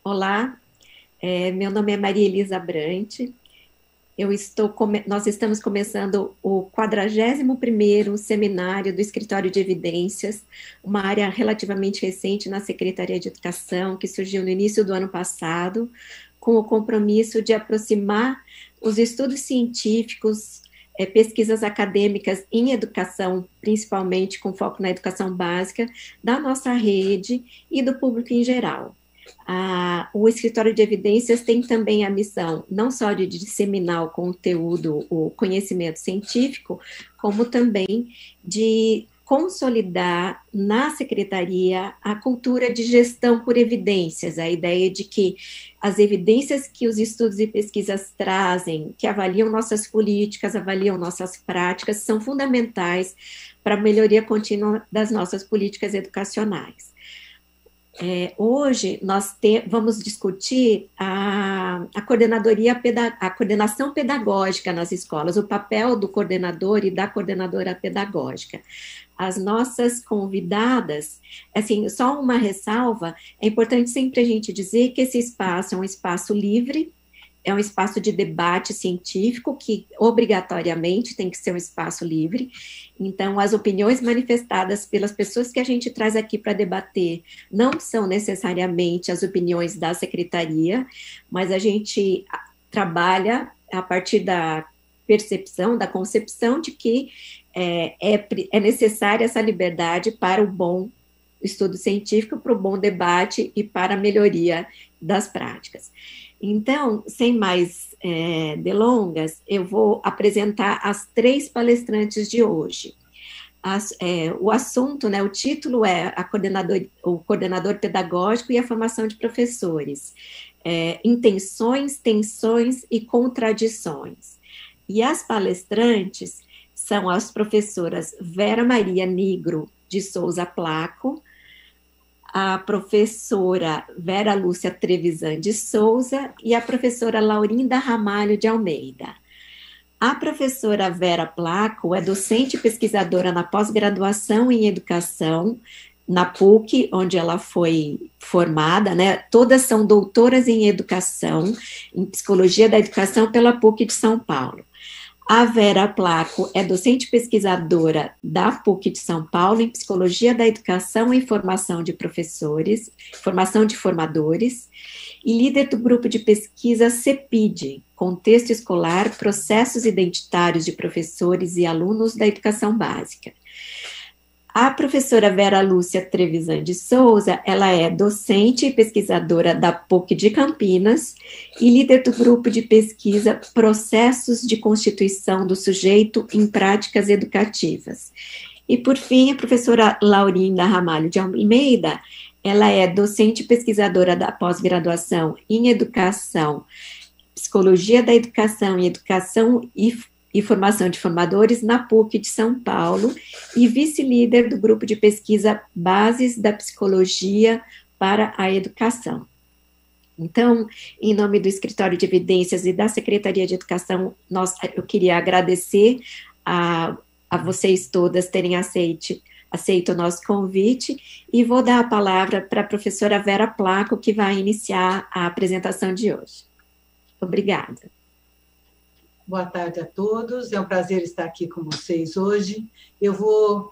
Olá, meu nome é Maria Elisa Brant. Nós estamos começando o 41º seminário do Escritório de Evidências, uma área relativamente recente na Secretaria de Educação, que surgiu no início do ano passado, com o compromisso de aproximar os estudos científicos, pesquisas acadêmicas em educação, principalmente com foco na educação básica, da nossa rede e do público em geral. O Escritório de Evidências tem também a missão não só de disseminar o conteúdo, o conhecimento científico, como também de consolidar na secretaria a cultura de gestão por evidências, a ideia de que as evidências que os estudos e pesquisas trazem, que avaliam nossas políticas, avaliam nossas práticas, são fundamentais para a melhoria contínua das nossas políticas educacionais. Hoje nós vamos discutir a coordenação pedagógica nas escolas, o papel do coordenador e da coordenadora pedagógica. As nossas convidadas, assim, só uma ressalva, é importante sempre a gente dizer que esse espaço é um espaço livre, é um espaço de debate científico que obrigatoriamente tem que ser um espaço livre. Então, as opiniões manifestadas pelas pessoas que a gente traz aqui para debater não são necessariamente as opiniões da secretaria, mas a gente trabalha a partir da percepção, da concepção de que é necessária essa liberdade para o bom estudo científico, para o bom debate e para a melhoria das práticas. Então, sem mais delongas, eu vou apresentar as 3 palestrantes de hoje. O assunto, né, o título é o coordenador pedagógico e a formação de professores. Intenções, tensões e contradições. E as palestrantes são as professoras Vera Maria Nigro de Souza Placo, a professora Vera Lúcia Trevisan de Souza e a professora Laurinda Ramalho de Almeida. A professora Vera Placo é docente e pesquisadora na pós-graduação em educação, na PUC, onde ela foi formada, né? Todas são doutoras em educação, em psicologia da educação pela PUC de São Paulo. A Vera Placo é docente pesquisadora da PUC de São Paulo em Psicologia da Educação e Formação de Professores, Formação de Formadores, e líder do grupo de pesquisa CEPID, Contexto Escolar, Processos Identitários de Professores e Alunos da Educação Básica. A professora Vera Lúcia Trevisan de Souza, ela é docente e pesquisadora da PUC de Campinas e líder do grupo de pesquisa Processos de Constituição do Sujeito em Práticas Educativas. E, por fim, a professora Laurinda Ramalho de Almeida, ela é docente e pesquisadora da pós-graduação em Educação, Psicologia da Educação e Educação e Formação de Formadores na PUC de São Paulo e vice-líder do grupo de pesquisa Bases da Psicologia para a Educação. Então, em nome do Escritório de Evidências e da Secretaria de Educação, eu queria agradecer a vocês todas terem aceito o nosso convite e vou dar a palavra para a professora Vera Placo, que vai iniciar a apresentação de hoje. Obrigada. Boa tarde a todos, é um prazer estar aqui com vocês hoje. Eu vou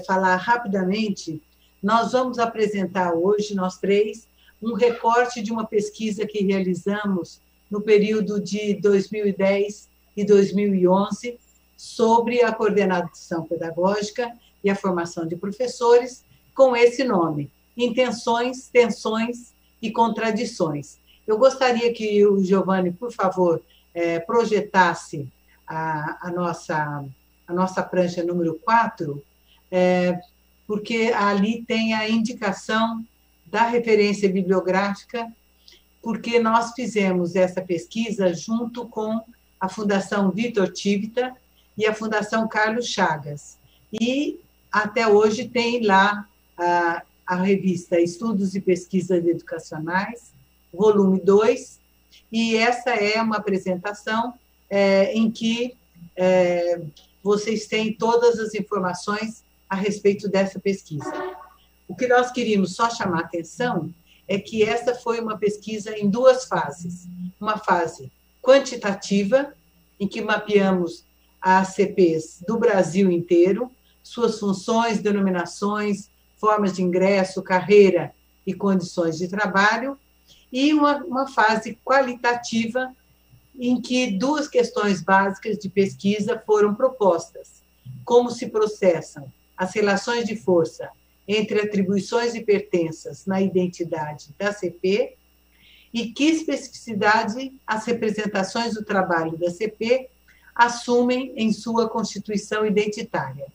falar rapidamente. Nós vamos apresentar hoje, nós 3, um recorte de uma pesquisa que realizamos no período de 2010 e 2011 sobre a coordenação pedagógica e a formação de professores, com esse nome, Intenções, Tensões e Contradições. Eu gostaria que o Giovanni, por favor, projetasse a nossa prancha número 4, porque ali tem a indicação da referência bibliográfica, porque nós fizemos essa pesquisa junto com a Fundação Vitor Tivita e a Fundação Carlos Chagas. E até hoje tem lá a revista Estudos e Pesquisas Educacionais, volume 2, e essa é uma apresentação em que vocês têm todas as informações a respeito dessa pesquisa. O que nós queríamos só chamar a atenção é que esta foi uma pesquisa em duas fases. Uma fase quantitativa, em que mapeamos as ACPs do Brasil inteiro, suas funções, denominações, formas de ingresso, carreira e condições de trabalho, e uma fase qualitativa, em que duas questões básicas de pesquisa foram propostas: como se processam as relações de força entre atribuições e pertenças na identidade da CP, e que especificidade as representações do trabalho da CP assumem em sua constituição identitária.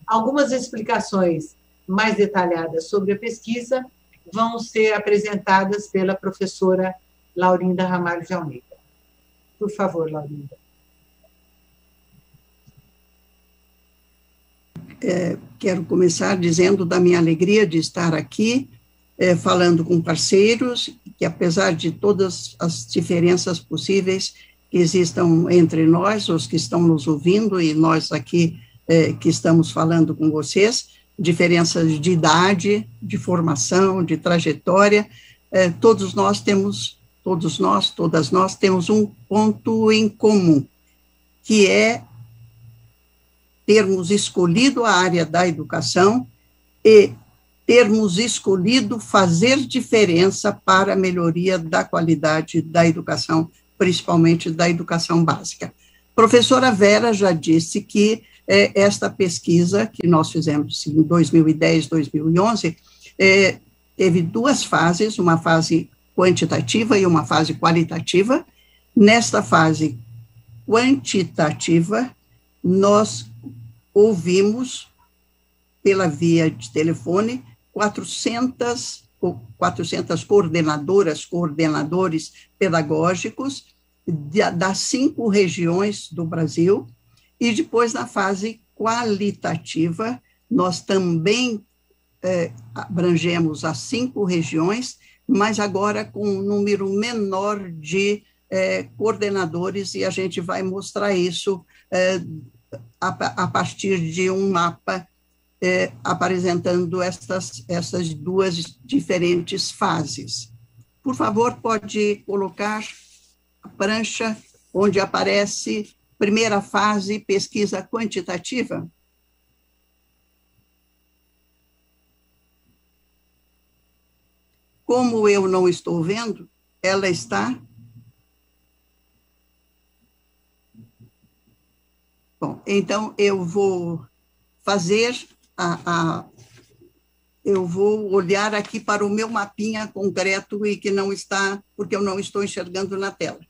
Algumas explicações mais detalhadas sobre a pesquisa vão ser apresentadas pela professora Laurinda Ramalho de Almeida. Por favor, Laurinda. Quero começar dizendo da minha alegria de estar aqui, falando com parceiros, que apesar de todas as diferenças possíveis que existam entre nós, os que estão nos ouvindo, e nós aqui que estamos falando com vocês, diferenças de idade, de formação, de trajetória, todas nós temos um ponto em comum, que é termos escolhido a área da educação e termos escolhido fazer diferença para a melhoria da qualidade da educação, principalmente da educação básica. Professora Vera já disse que esta pesquisa que nós fizemos em 2010, 2011, teve duas fases, uma fase quantitativa e uma fase qualitativa. Nesta fase quantitativa, nós ouvimos, pela via de telefone, 400 coordenadores pedagógicos das 5 regiões do Brasil, e depois, na fase qualitativa, nós também abrangemos as 5 regiões, mas agora com um número menor de coordenadores, e a gente vai mostrar isso a partir de um mapa apresentando essas duas diferentes fases. Por favor, pode colocar a prancha onde aparece primeira fase, pesquisa quantitativa. Como eu não estou vendo, ela está... Bom, então eu vou fazer eu vou olhar aqui para o meu mapinha concreto e que não está, porque eu não estou enxergando na tela.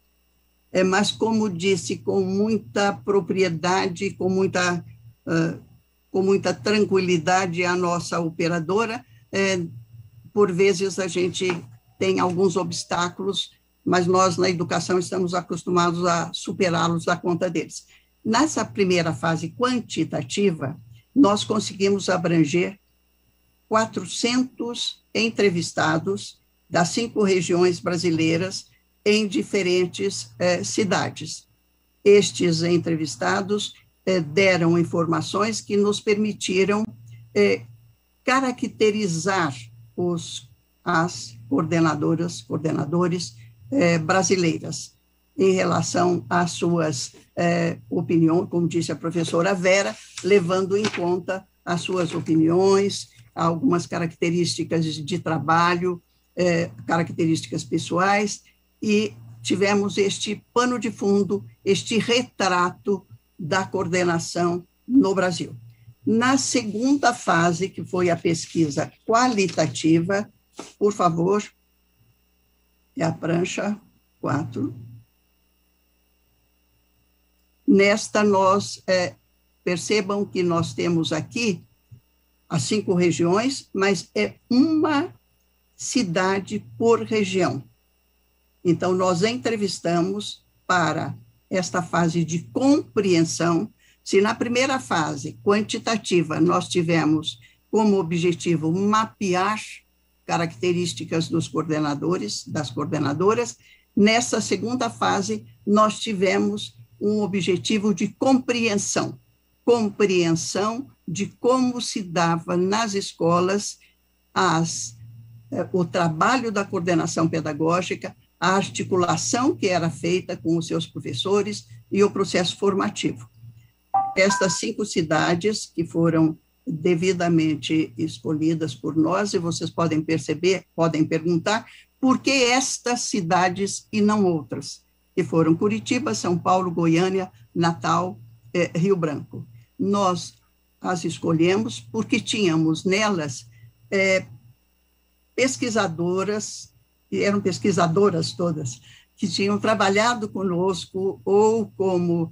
Mas, como disse, com muita propriedade, com muita tranquilidade a nossa operadora, por vezes a gente tem alguns obstáculos, mas nós na educação estamos acostumados a superá-los à conta deles. Nessa primeira fase quantitativa, nós conseguimos abranger 400 entrevistados das 5 regiões brasileiras em diferentes cidades. Estes entrevistados deram informações que nos permitiram caracterizar as coordenadores brasileiras em relação às suas opiniões, como disse a professora Vera, levando em conta as suas opiniões, algumas características de trabalho, características pessoais, e tivemos este pano de fundo, este retrato da coordenação no Brasil. Na segunda fase, que foi a pesquisa qualitativa, por favor, é a prancha 4. Nesta, nós percebam que nós temos aqui as 5 regiões, mas é uma cidade por região. Então, nós entrevistamos para esta fase de compreensão. Se na primeira fase, quantitativa, nós tivemos como objetivo mapear características dos coordenadores, das coordenadoras, nessa segunda fase, nós tivemos um objetivo de compreensão de como se dava nas escolas as o trabalho da coordenação pedagógica, a articulação que era feita com os seus professores e o processo formativo. Estas 5 cidades que foram devidamente escolhidas por nós, e vocês podem perceber, podem perguntar, por que estas cidades e não outras? Que foram Curitiba, São Paulo, Goiânia, Natal, Rio Branco. Nós as escolhemos porque tínhamos nelas pesquisadoras, e eram pesquisadoras todas, que tinham trabalhado conosco ou como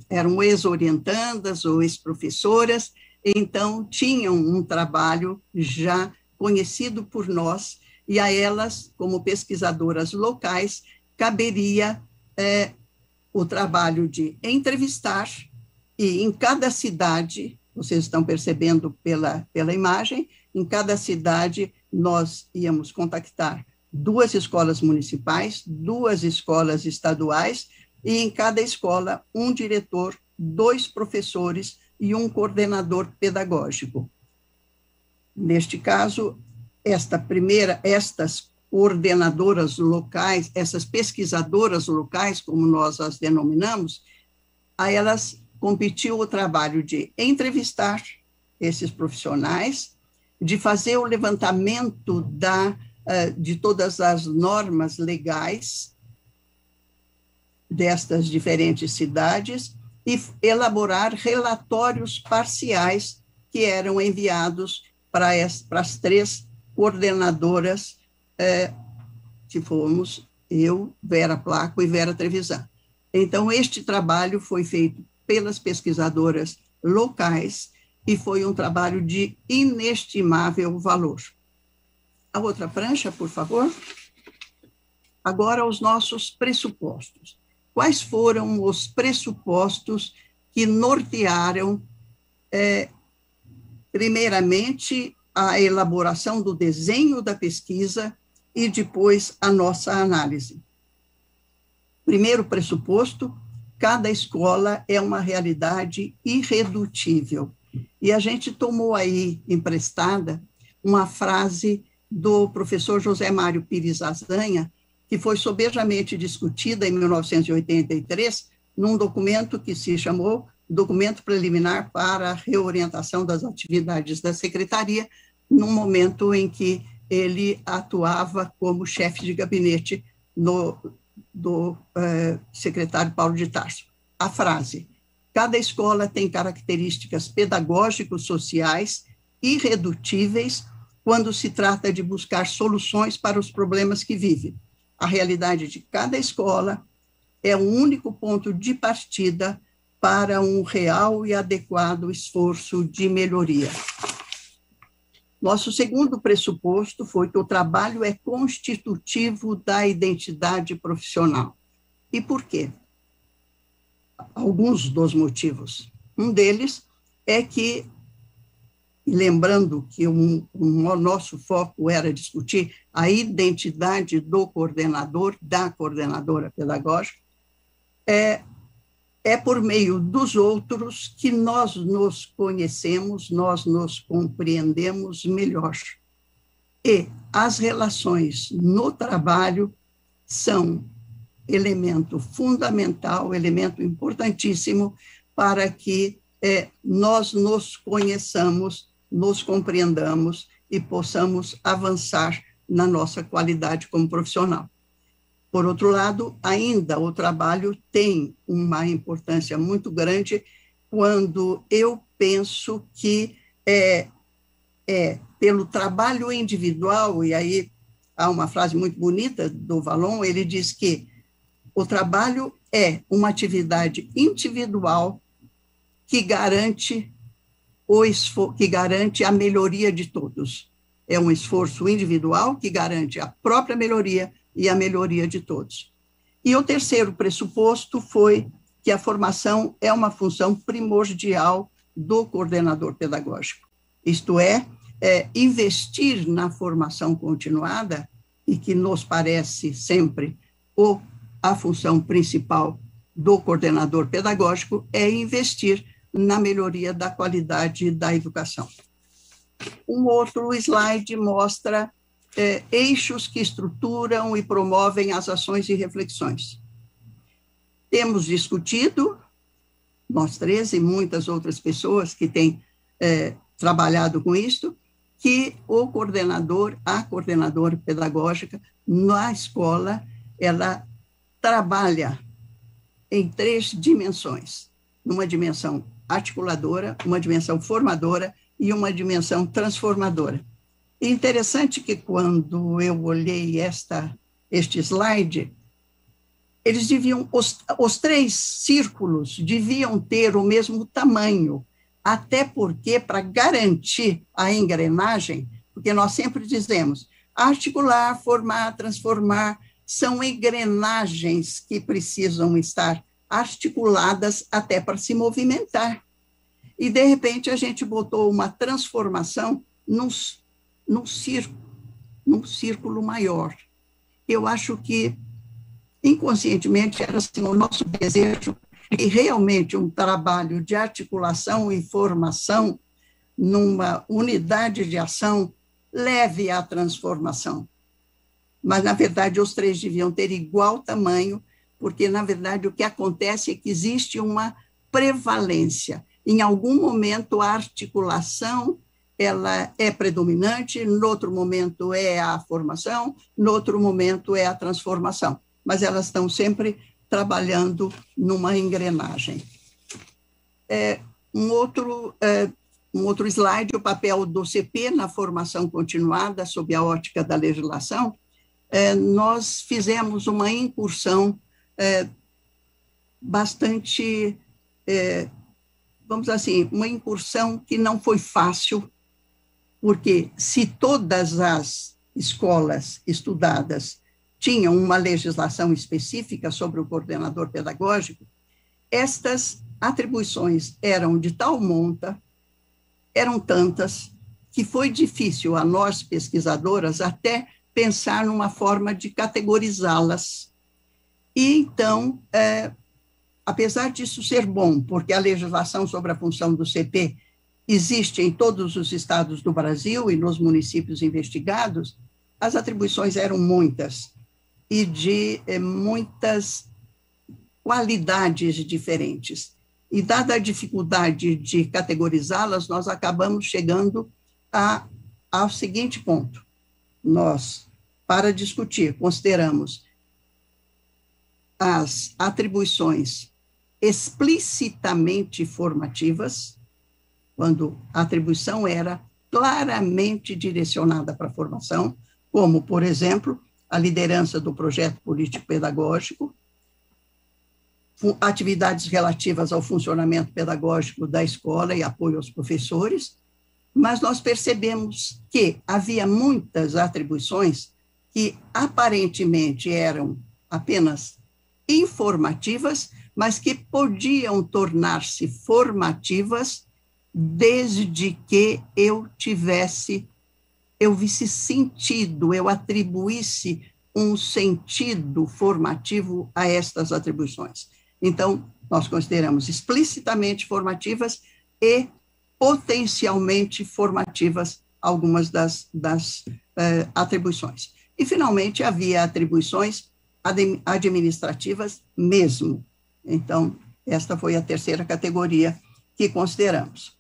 eram ex-orientandas ou ex-professoras, então tinham um trabalho já conhecido por nós, e a elas, como pesquisadoras locais, caberia o trabalho de entrevistar, e em cada cidade, vocês estão percebendo pela imagem, em cada cidade nós íamos contactar 2 escolas municipais, 2 escolas estaduais, e em cada escola 1 diretor, 2 professores e 1 coordenador pedagógico. Neste caso, estas coordenadoras locais, essas pesquisadoras locais, como nós as denominamos, a elas competiu o trabalho de entrevistar esses profissionais, de fazer o levantamento de todas as normas legais destas diferentes cidades e elaborar relatórios parciais que eram enviados para as 3 coordenadoras, que fomos eu, Vera Placo e Vera Trevisan. Então, este trabalho foi feito pelas pesquisadoras locais e foi um trabalho de inestimável valor. A outra prancha, por favor. Agora, os nossos pressupostos. Quais foram os pressupostos que nortearam, primeiramente, a elaboração do desenho da pesquisa e depois a nossa análise? Primeiro pressuposto, cada escola é uma realidade irredutível. E a gente tomou aí emprestada uma frase do professor José Mário Pires Azanha, que foi sobejamente discutida em 1983, num documento que se chamou Documento Preliminar para a Reorientação das Atividades da Secretaria, num momento em que ele atuava como chefe de gabinete do secretário Paulo de Tarso. A frase: cada escola tem características pedagógico-sociais irredutíveis quando se trata de buscar soluções para os problemas que vive. A realidade de cada escola é o único ponto de partida para um real e adequado esforço de melhoria. Nosso segundo pressuposto foi que o trabalho é constitutivo da identidade profissional. E por quê? Alguns dos motivos. Um deles é que, lembrando que o nosso foco era discutir a identidade do coordenador, da coordenadora pedagógica, é por meio dos outros que nós nos conhecemos, nós nos compreendemos melhor. E as relações no trabalho são elemento fundamental, elemento importantíssimo para que nós nos conheçamos, nos compreendamos e possamos avançar na nossa qualidade como profissional. Por outro lado, ainda o trabalho tem uma importância muito grande quando eu penso que pelo trabalho individual, e aí há uma frase muito bonita do Vallon, ele diz que o trabalho é uma atividade individual que garante a melhoria de todos. É um esforço individual que garante a própria melhoria e a melhoria de todos. E o terceiro pressuposto foi que a formação é uma função primordial do coordenador pedagógico. Isto é investir na formação continuada, e que nos parece sempre a função principal do coordenador pedagógico, é investir na melhoria da qualidade da educação. Um outro slide mostra eixos que estruturam e promovem as ações e reflexões. Temos discutido, nós três e muitas outras pessoas que têm trabalhado com isso, que o coordenador, a coordenadora pedagógica na escola, ela trabalha em 3 dimensões, numa dimensão articuladora, uma dimensão formadora e uma dimensão transformadora. É interessante que quando eu olhei este slide, eles deviam, os 3 círculos deviam ter o mesmo tamanho, até porque, para garantir a engrenagem, porque nós sempre dizemos, articular, formar, transformar, são engrenagens que precisam estar articuladas até para se movimentar. E, de repente, a gente botou uma transformação num círculo maior. Eu acho que, inconscientemente, era assim, o nosso desejo e realmente um trabalho de articulação e formação numa unidade de ação leve à transformação. Mas, na verdade, os 3 deviam ter igual tamanho, porque, na verdade, o que acontece é que existe uma prevalência. Em algum momento, a articulação ela é predominante, no outro momento é a formação, no outro momento é a transformação. Mas elas estão sempre trabalhando numa engrenagem. Um outro slide, o papel do CP na formação continuada, sob a ótica da legislação. Nós fizemos uma incursão bastante, vamos dizer assim, uma incursão que não foi fácil, porque se todas as escolas estudadas tinham uma legislação específica sobre o coordenador pedagógico, estas atribuições eram de tal monta, eram tantas, que foi difícil a nós, pesquisadoras, até pensar numa forma de categorizá-las. E, então, apesar disso ser bom, porque a legislação sobre a função do CP existe em todos os estados do Brasil e nos municípios investigados, as atribuições eram muitas e de muitas qualidades diferentes. E, dada a dificuldade de categorizá-las, nós acabamos chegando ao seguinte ponto. Nós, para discutir, consideramos as atribuições explicitamente formativas, quando a atribuição era claramente direcionada para a formação, como, por exemplo, a liderança do projeto político-pedagógico, atividades relativas ao funcionamento pedagógico da escola e apoio aos professores, mas nós percebemos que havia muitas atribuições que aparentemente eram apenas informativas, mas que podiam tornar-se formativas desde que eu visse sentido, eu atribuísse um sentido formativo a estas atribuições. Então, nós consideramos explicitamente formativas e potencialmente formativas algumas das atribuições. E, finalmente, havia atribuições administrativas mesmo. Então, esta foi a terceira categoria que consideramos.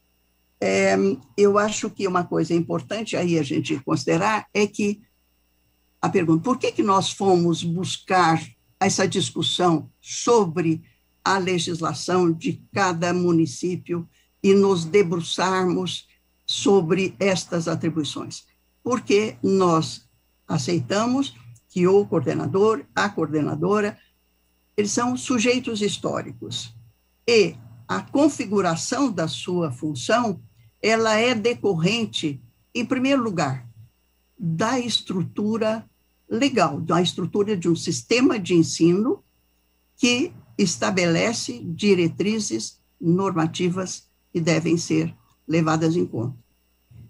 Eu acho que uma coisa importante aí a gente considerar é que a pergunta, por que nós fomos buscar essa discussão sobre a legislação de cada município e nos debruçarmos sobre estas atribuições? Porque nós aceitamos que o coordenador, a coordenadora, eles são sujeitos históricos e a configuração da sua função, ela é decorrente, em primeiro lugar, da estrutura legal, da estrutura de um sistema de ensino que estabelece diretrizes normativas que devem ser levadas em conta.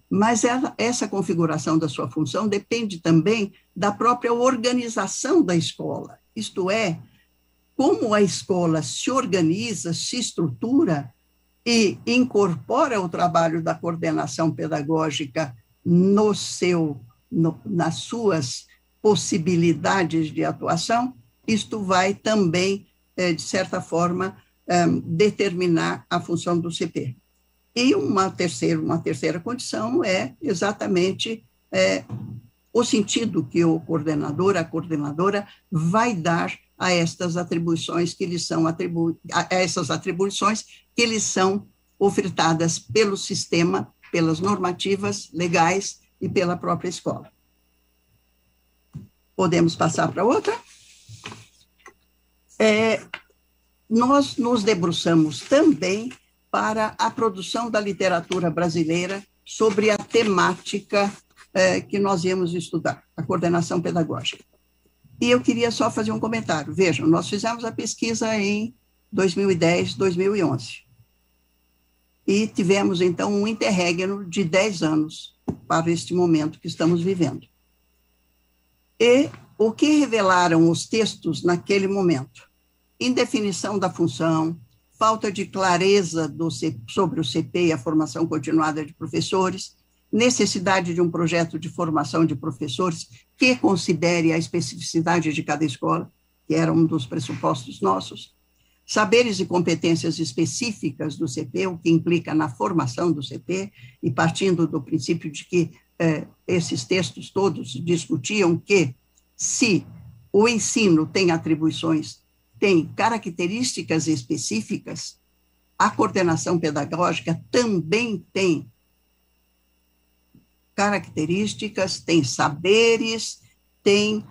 Mas essa configuração da sua função depende também da própria organização da escola, isto é, como a escola se organiza, se estrutura e incorpora o trabalho da coordenação pedagógica nas suas possibilidades de atuação, isto vai também, de certa forma, determinar a função do CP. E uma terceira condição é exatamente o sentido que o coordenador, a coordenadora, vai dar a estas atribuições que lhes são ofertadas pelo sistema, pelas normativas legais e pela própria escola. Podemos passar para outra? Nós nos debruçamos também para a produção da literatura brasileira sobre a temática que nós íamos estudar, a coordenação pedagógica. E eu queria só fazer um comentário. Vejam, nós fizemos a pesquisa em 2010, 2011. E tivemos, então, um interregno de 10 anos para este momento que estamos vivendo. E o que revelaram os textos naquele momento? Indefinição da função, falta de clareza sobre o CP e a formação continuada de professores, necessidade de um projeto de formação de professores que considere a especificidade de cada escola, que era um dos pressupostos nossos, saberes e competências específicas do CP, o que implica na formação do CP, e partindo do princípio de que esses textos todos discutiam que, se o ensino tem atribuições, tem características específicas, a coordenação pedagógica também tem características, tem saberes, tem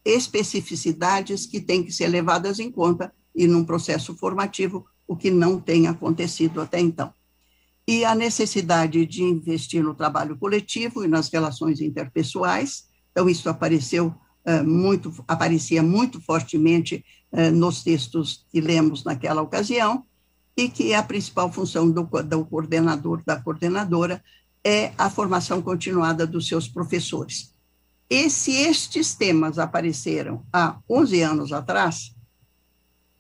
especificidades que têm que ser levadas em conta e num processo formativo, o que não tem acontecido até então. E a necessidade de investir no trabalho coletivo e nas relações interpessoais, então isso aparecia muito fortemente nos textos que lemos naquela ocasião, e que a principal função do coordenador, da coordenadora, é a formação continuada dos seus professores. E se estes temas apareceram há 11 anos atrás,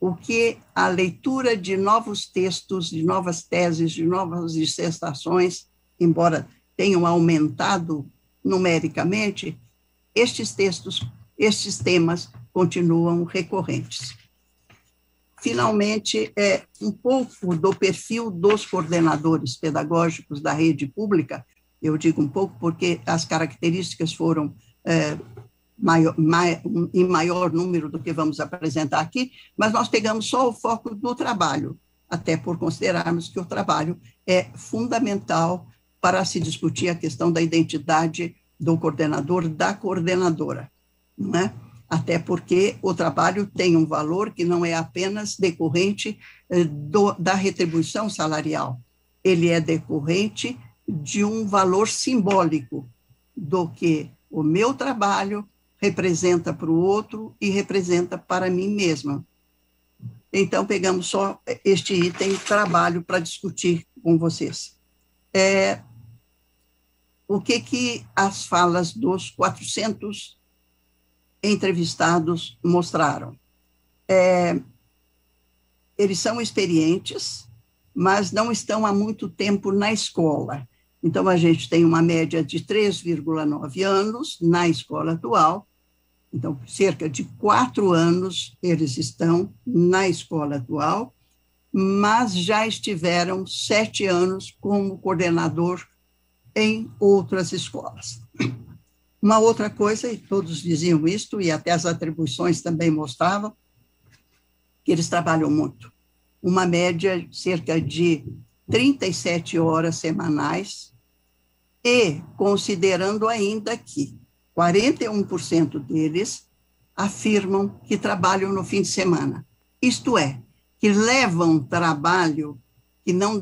o que a leitura de novos textos, de novas teses, de novas dissertações, embora tenham aumentado numericamente, estes temas continuam recorrentes. Finalmente, um pouco do perfil dos coordenadores pedagógicos da rede pública, eu digo um pouco porque as características foram em maior número do que vamos apresentar aqui, mas nós pegamos só o foco do trabalho, até por considerarmos que o trabalho é fundamental para se discutir a questão da identidade do coordenador, da coordenadora, não é? Até porque o trabalho tem um valor que não é apenas decorrente da retribuição salarial, ele é decorrente de um valor simbólico do que o meu trabalho representa para o outro e representa para mim mesma. Então, pegamos só este item, trabalho, para discutir com vocês. O que as falas dos 400 entrevistados mostraram? Eles são experientes, mas não estão há muito tempo na escola. Então, a gente tem uma média de 3,9 anos na escola atual. Então, cerca de 4 anos eles estão na escola atual, mas já estiveram 7 anos como coordenador em outras escolas. Uma outra coisa, e todos diziam isto, e até as atribuições também mostravam, que eles trabalham muito. Uma média cerca de 37 horas semanais, e considerando ainda que 41% deles afirmam que trabalham no fim de semana. Isto é, que levam trabalho que não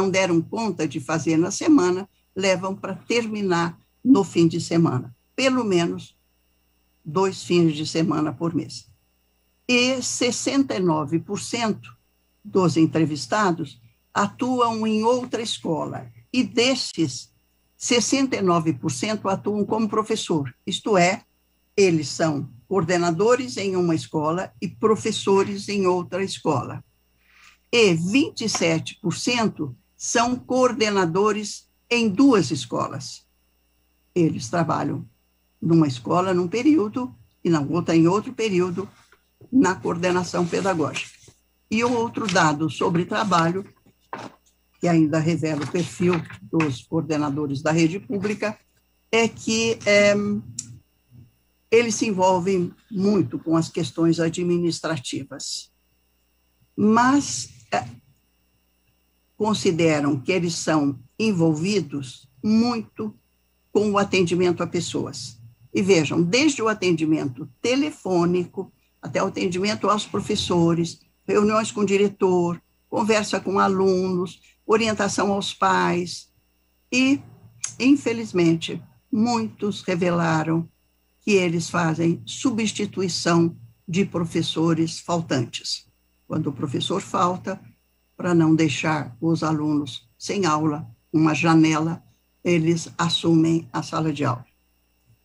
deram conta de fazer na semana, levam para terminar no fim de semana, pelo menos 2 fins de semana por mês. E 69% dos entrevistados atuam em outra escola, e desses, 69% atuam como professor, isto é, eles são coordenadores em uma escola e professores em outra escola. e 27% são coordenadores em 2 escolas. Eles trabalham numa escola num período e na outra em outro período na coordenação pedagógica. E o outro dado sobre trabalho, que ainda revela o perfil dos coordenadores da rede pública, é que eles se envolvem muito com as questões administrativas, mas consideram que eles são envolvidos muito com o atendimento a pessoas. E vejam, desde o atendimento telefônico até o atendimento aos professores, reuniões com o diretor, conversa com alunos, orientação aos pais. E, infelizmente, muitos revelaram que eles fazem substituição de professores faltantes. Quando o professor falta, para não deixar os alunos sem aula, uma janela, eles assumem a sala de aula.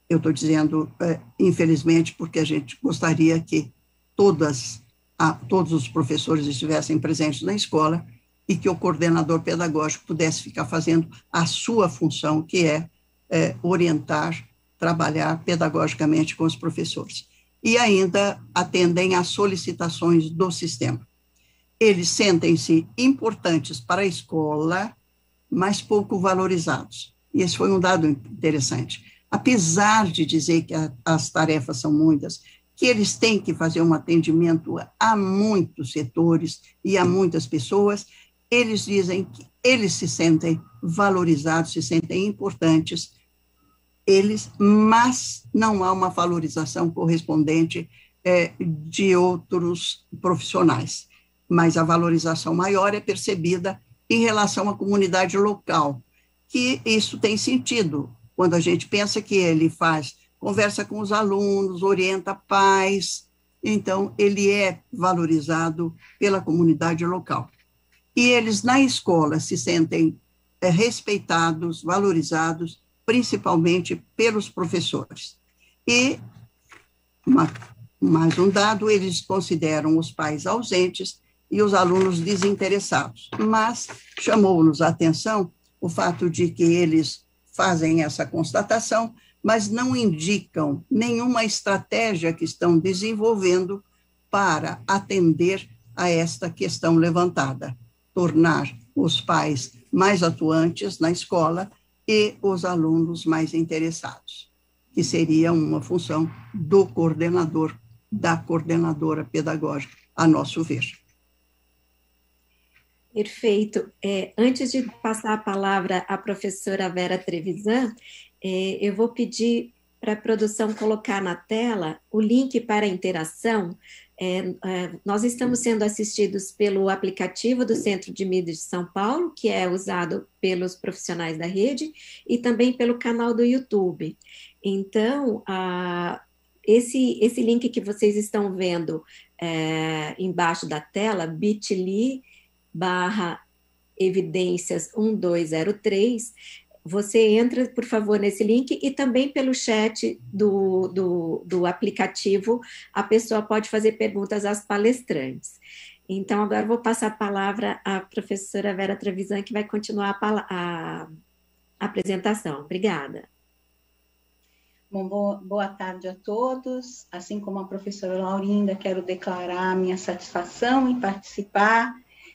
Eu estou dizendo, infelizmente, porque a gente gostaria que todos os professores estivessem presentes na escola e que o coordenador pedagógico pudesse ficar fazendo a sua função, que é orientar, trabalhar pedagogicamente com os professores. E ainda atendem às solicitações do sistema. Eles sentem-se importantes para a escola, mas pouco valorizados. E esse foi um dado interessante. Apesar de dizer que as tarefas são muitas, que eles têm que fazer um atendimento a muitos setores e a muitas pessoas, eles dizem que eles se sentem valorizados, se sentem importantes, mas não há uma valorização correspondente de outros profissionais. Mas a valorização maior é percebida em relação à comunidade local, que isso tem sentido, quando a gente pensa que ele conversa com os alunos, orienta pais, então ele é valorizado pela comunidade local. E eles, na escola, se sentem respeitados, valorizados, principalmente pelos professores. E, mais um dado, eles consideram os pais ausentes e os alunos desinteressados, mas chamou-nos a atenção o fato de que eles fazem essa constatação, mas não indicam nenhuma estratégia que estão desenvolvendo para atender a esta questão levantada, tornar os pais mais atuantes na escola e os alunos mais interessados, que seria uma função do coordenador, da coordenadora pedagógica, a nosso ver. Perfeito. Antes de passar a palavra à professora Vera Trevisan, eu vou pedir para a produção colocar na tela o link para a interação. Nós estamos sendo assistidos pelo aplicativo do Centro de Mídia de São Paulo, que é usado pelos profissionais da rede, e também pelo canal do YouTube. Então, esse link que vocês estão vendo embaixo da tela, bit.ly/evidências 1203, você entra, por favor, nesse link, e também pelo chat do aplicativo, a pessoa pode fazer perguntas às palestrantes. Então, agora vou passar a palavra à professora Vera Trevisan, que vai continuar a apresentação. Obrigada. Bom, boa tarde a todos. Assim como a professora Laurinda, quero declarar minha satisfação em participar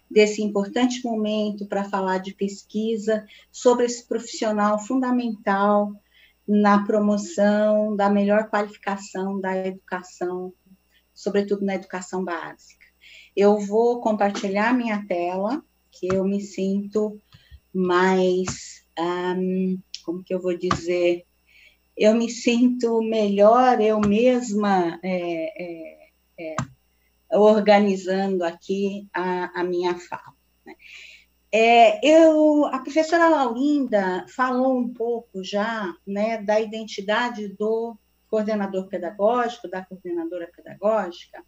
desse importante momento para falar de pesquisa sobre esse profissional fundamental na promoção da melhor qualificação da educação, sobretudo na educação básica. Eu vou compartilhar minha tela, que eu me sinto mais, como que eu vou dizer, eu me sinto melhor eu mesma organizando aqui a minha fala. A professora Laurinda falou um pouco já, né, da identidade do coordenador pedagógico, da coordenadora pedagógica,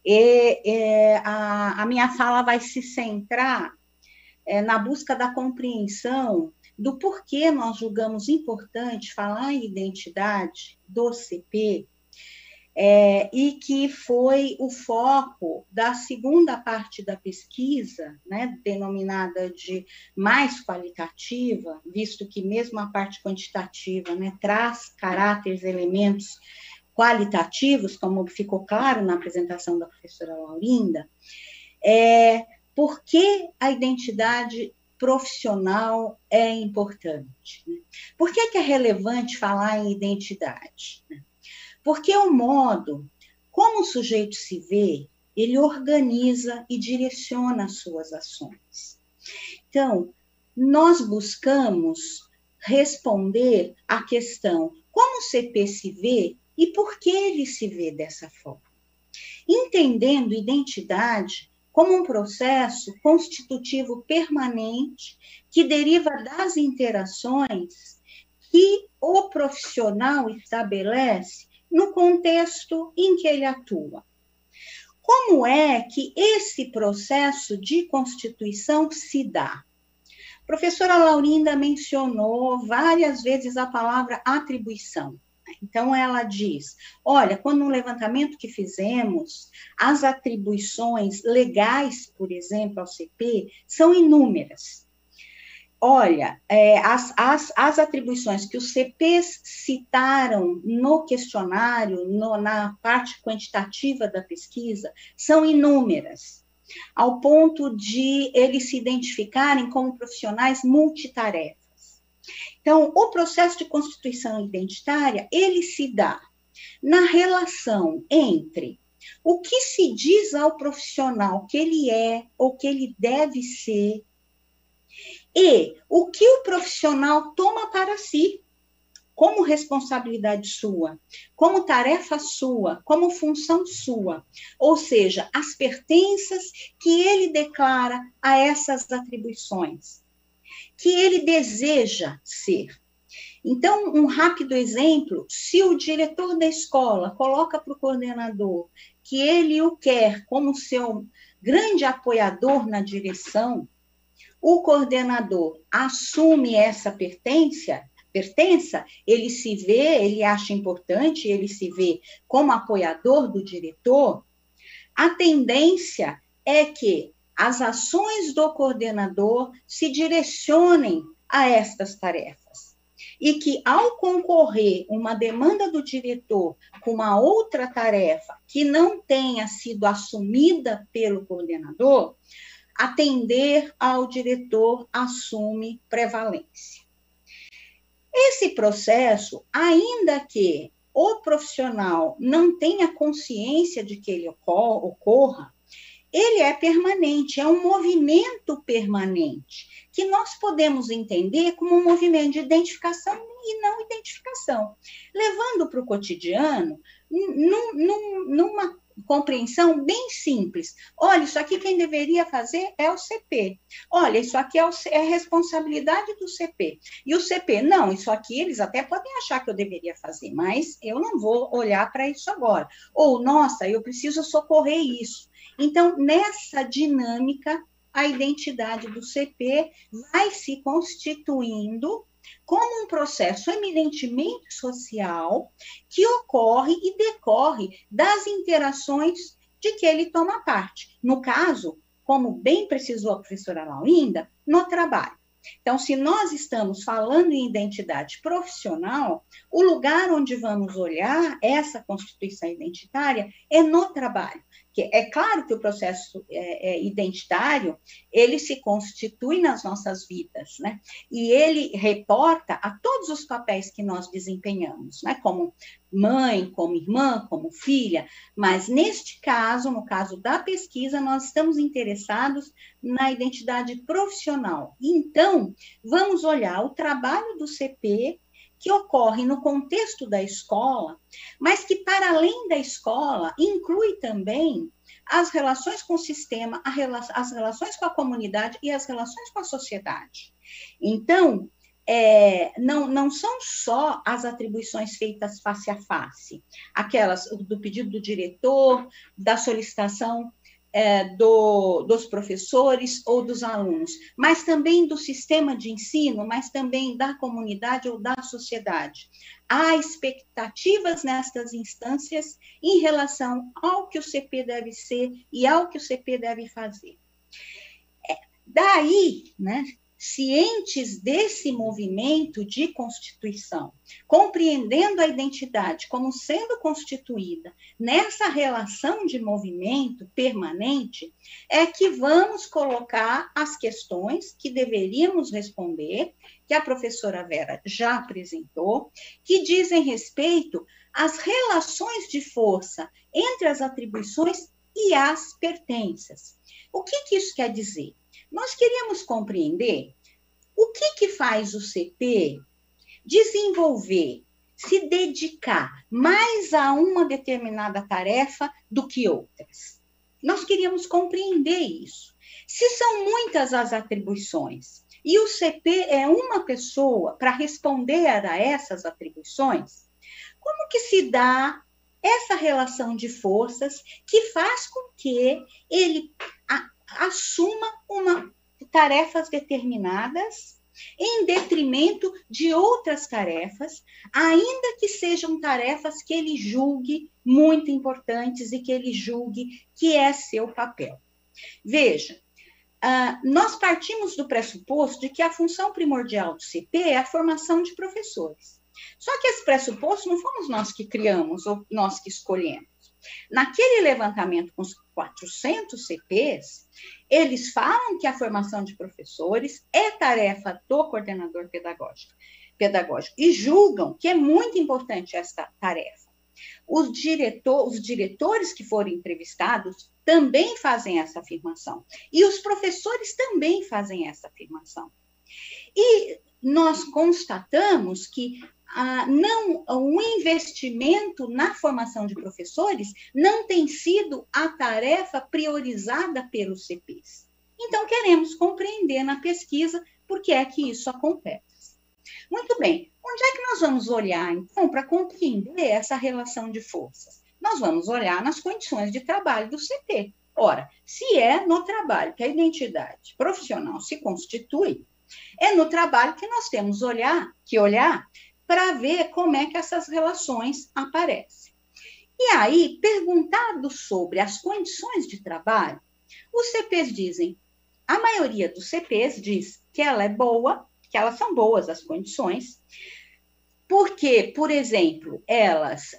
e a minha fala vai se centrar na busca da compreensão do porquê nós julgamos importante falar em identidade do CP, e que foi o foco da segunda parte da pesquisa, né, denominada de mais qualitativa, visto que mesmo a parte quantitativa, né, traz caráteres, elementos qualitativos, como ficou claro na apresentação da professora Laurinda. Por que a identidade profissional é importante? Né? Por que é relevante falar em identidade? Porque o modo como o sujeito se vê, ele organiza e direciona as suas ações. Então, nós buscamos responder à questão como o CP se vê e por que ele se vê dessa forma. Entendendo identidade como um processo constitutivo permanente que deriva das interações que o profissional estabelece no contexto em que ele atua. Como é que esse processo de constituição se dá? A professora Laurinda mencionou várias vezes a palavra atribuição. Então, ela diz, olha, quando no levantamento que fizemos, as atribuições legais, por exemplo, ao CP, são inúmeras. Olha, as atribuições que os CPs citaram no questionário, na parte quantitativa da pesquisa, são inúmeras, ao ponto de eles se identificarem como profissionais multitarefas. Então, o processo de constituição identitária, ele se dá na relação entre o que se diz ao profissional que ele é ou que ele deve ser e o que o profissional toma para si como responsabilidade sua, como tarefa sua, como função sua, ou seja, as pertenças que ele declara a essas atribuições, que ele deseja ser. Então, um rápido exemplo, se o diretor da escola coloca para o coordenador que ele o quer como seu grande apoiador na direção, o coordenador assume essa pertença, ele se vê, ele acha importante, ele se vê como apoiador do diretor, a tendência é que as ações do coordenador se direcionem a estas tarefas. E que, ao concorrer uma demanda do diretor com uma outra tarefa que não tenha sido assumida pelo coordenador, atender ao diretor assume prevalência. Esse processo, ainda que o profissional não tenha consciência de que ele ocorra, ele é permanente, é um movimento permanente, que nós podemos entender como um movimento de identificação e não identificação, levando para o cotidiano numa compreensão bem simples. Olha, isso aqui quem deveria fazer é o CP. Olha, isso aqui é responsabilidade do CP. E o CP, não, isso aqui eles até podem achar que eu deveria fazer, mas eu não vou olhar para isso agora. Ou, nossa, eu preciso socorrer isso. Então, nessa dinâmica, a identidade do CP vai se constituindo como um processo eminentemente social que ocorre e decorre das interações de que ele toma parte. No caso, como bem precisou a professora Laurinda, no trabalho. Então, se nós estamos falando em identidade profissional, o lugar onde vamos olhar essa constituição identitária é no trabalho. É claro que o processo identitário, ele se constitui nas nossas vidas, né? E ele reporta a todos os papéis que nós desempenhamos, né? Como mãe, como irmã, como filha, mas neste caso, no caso da pesquisa, nós estamos interessados na identidade profissional. Então, vamos olhar o trabalho do CP, que ocorre no contexto da escola, mas que, para além da escola, inclui também as relações com o sistema, as relações com a comunidade e as relações com a sociedade. Então, não são só as atribuições feitas face a face, aquelas do pedido do diretor, da solicitação dos professores ou dos alunos, mas também do sistema de ensino, mas também da comunidade ou da sociedade. Há expectativas nestas instâncias em relação ao que o CP deve ser e ao que o CP deve fazer. Daí, né, cientes desse movimento de constituição, compreendendo a identidade como sendo constituída nessa relação de movimento permanente, é que vamos colocar as questões que deveríamos responder, que a professora Vera já apresentou, que dizem respeito às relações de força entre as atribuições e as pertenças. O que isso quer dizer? Nós queríamos compreender o que faz o CP desenvolver, se dedicar mais a uma determinada tarefa do que outras. Nós queríamos compreender isso. Se são muitas as atribuições e o CP é uma pessoa para responder a essas atribuições, como que se dá essa relação de forças que faz com que ele assuma tarefas determinadas em detrimento de outras tarefas, ainda que sejam tarefas que ele julgue muito importantes e que ele julgue que é seu papel. Veja, nós partimos do pressuposto de que a função primordial do CP é a formação de professores. Só que esse pressuposto não fomos nós que criamos ou nós que escolhemos. Naquele levantamento com os 400 CPs, eles falam que a formação de professores é tarefa do coordenador pedagógico e julgam que é muito importante esta tarefa. Os diretores que foram entrevistados também fazem essa afirmação e os professores também fazem essa afirmação. E nós constatamos que o investimento na formação de professores não tem sido a tarefa priorizada pelos CPs. Então, queremos compreender na pesquisa por que é que isso acontece. Muito bem, onde é que nós vamos olhar, então, para compreender essa relação de forças? Nós vamos olhar nas condições de trabalho do CP. Ora, se é no trabalho que a identidade profissional se constitui, é no trabalho que nós temos que olhar para ver como é que essas relações aparecem. E aí, perguntado sobre as condições de trabalho, os CPs dizem, a maioria dos CPs diz que ela é boa, que elas são boas as condições, porque, por exemplo, elas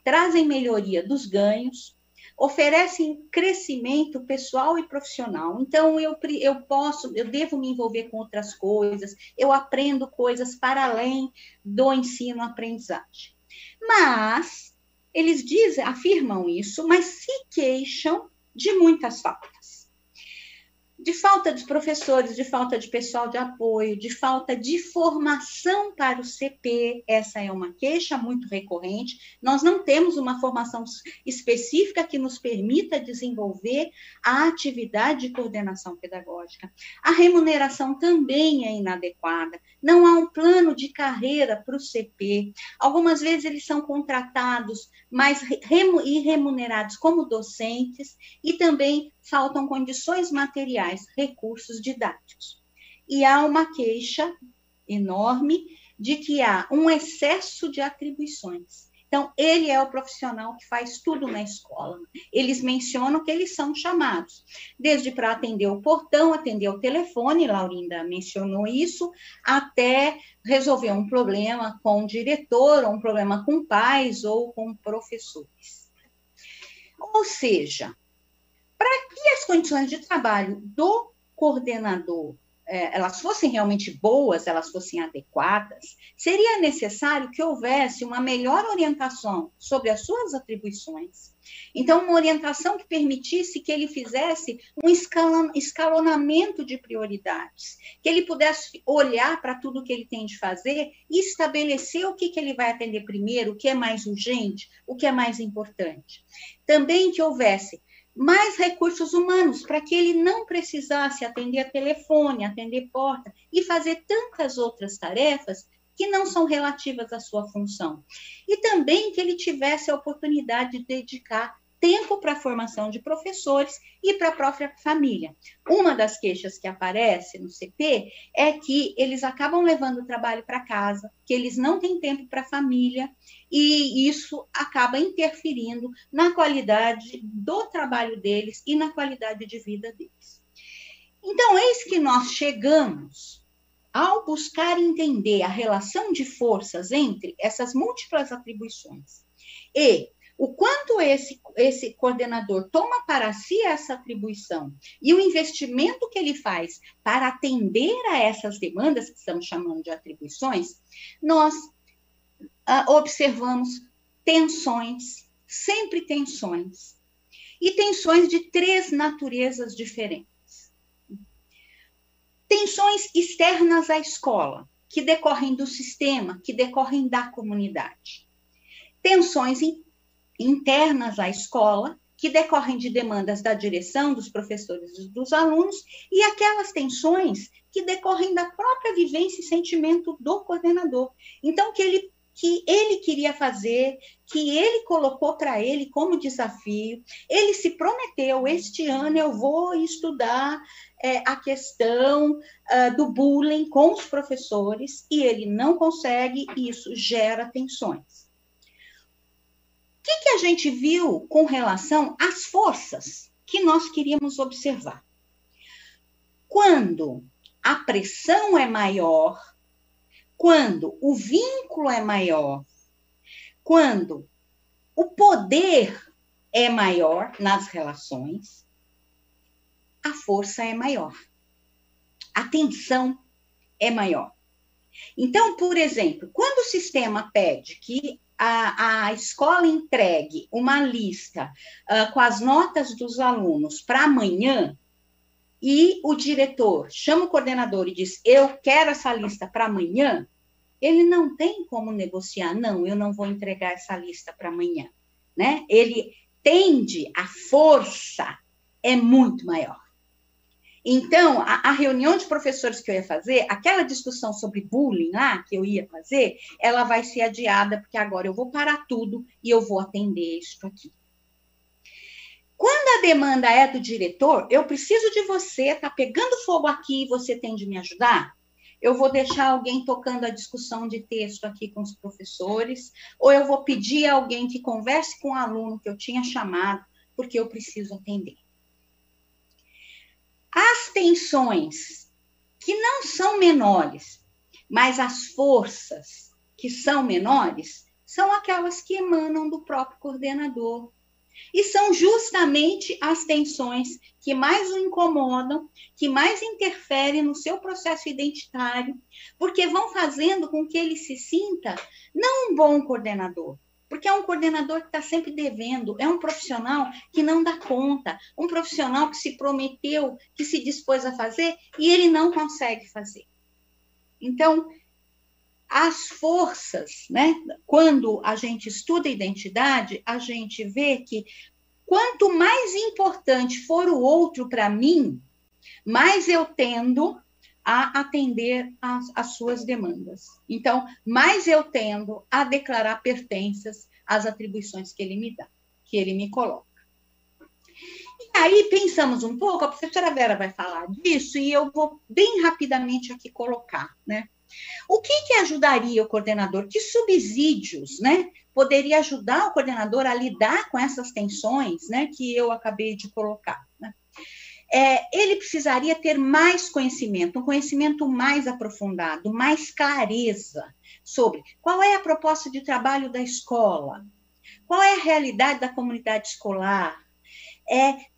trazem melhoria dos ganhos, oferecem crescimento pessoal e profissional. Então, eu devo me envolver com outras coisas, eu aprendo coisas para além do ensino-aprendizagem. Mas, eles afirmam isso, mas se queixam de muitas faltas. De falta de professores, de falta de pessoal de apoio, de falta de formação para o CP, essa é uma queixa muito recorrente. Nós não temos uma formação específica que nos permita desenvolver a atividade de coordenação pedagógica. A remuneração também é inadequada, não há um plano de carreira para o CP. Algumas vezes eles são contratados, mas remunerados como docentes, e também faltam condições materiais, recursos didáticos. E há uma queixa enorme de que há um excesso de atribuições. Então, ele é o profissional que faz tudo na escola. Eles mencionam que eles são chamados, desde para atender o portão, atender o telefone, Laurinda mencionou isso, até resolver um problema com o diretor, ou um problema com pais ou com professores. Ou seja, para que as condições de trabalho do coordenador elas fossem realmente boas, elas fossem adequadas, seria necessário que houvesse uma melhor orientação sobre as suas atribuições. Então, uma orientação que permitisse que ele fizesse um escalonamento de prioridades, que ele pudesse olhar para tudo que ele tem de fazer e estabelecer o que ele vai atender primeiro, o que é mais urgente, o que é mais importante. Também que houvesse mais recursos humanos, para que ele não precisasse atender telefone, atender porta e fazer tantas outras tarefas que não são relativas à sua função. E também que ele tivesse a oportunidade de dedicar tempo para a formação de professores e para a própria família. Uma das queixas que aparece no CP é que eles acabam levando o trabalho para casa, que eles não têm tempo para a família, e isso acaba interferindo na qualidade do trabalho deles e na qualidade de vida deles. Então, eis que nós chegamos ao buscar entender a relação de forças entre essas múltiplas atribuições e o quanto esse coordenador toma para si essa atribuição e o investimento que ele faz para atender a essas demandas, que estamos chamando de atribuições, nós observamos tensões, sempre tensões, e tensões de 3 naturezas diferentes. Tensões externas à escola, que decorrem do sistema, que decorrem da comunidade. Tensões internas à escola, que decorrem de demandas da direção, dos professores e dos alunos, e aquelas tensões que decorrem da própria vivência e sentimento do coordenador. Então, que ele queria fazer, que ele colocou para ele como desafio, ele se prometeu, este ano eu vou estudar a questão do bullying com os professores, e ele não consegue, e isso gera tensões. O que a gente viu com relação às forças que nós queríamos observar? Quando a pressão é maior, quando o vínculo é maior, quando o poder é maior nas relações, a força é maior, a tensão é maior. Então, por exemplo, quando o sistema pede que a escola entregue uma lista com as notas dos alunos para amanhã, e o diretor chama o coordenador e diz, eu quero essa lista para amanhã, ele não tem como negociar, não, eu não vou entregar essa lista para amanhã, né? Ele tende, a força é muito maior. Então, a reunião de professores que eu ia fazer, aquela discussão sobre bullying lá, que eu ia fazer, ela vai ser adiada, porque agora eu vou parar tudo e eu vou atender isso aqui. Quando a demanda é do diretor, eu preciso de você, tá pegando fogo aqui, você tem de me ajudar? Eu vou deixar alguém tocando a discussão de texto aqui com os professores, ou eu vou pedir a alguém que converse com o aluno que eu tinha chamado, porque eu preciso atender. As tensões, que não são menores, mas as forças que são menores, são aquelas que emanam do próprio coordenador. E são justamente as tensões que mais o incomodam, que mais interferem no seu processo identitário, porque vão fazendo com que ele se sinta não um bom coordenador, porque é um coordenador que está sempre devendo, é um profissional que não dá conta, um profissional que se prometeu, que se dispôs a fazer, e ele não consegue fazer. Então, as forças, né? Quando a gente estuda identidade, a gente vê que quanto mais importante for o outro para mim, mais eu tendo a atender às suas demandas. Então, mais eu tendo a declarar pertenças às atribuições que ele me dá, que ele me coloca. E aí, pensamos um pouco, a professora Vera vai falar disso, e eu vou bem rapidamente aqui colocar, né? O que ajudaria o coordenador? Que subsídios, né, poderia ajudar o coordenador a lidar com essas tensões, né, que eu acabei de colocar, né? Ele precisaria ter mais conhecimento, um conhecimento mais aprofundado, mais clareza sobre qual é a proposta de trabalho da escola, qual é a realidade da comunidade escolar,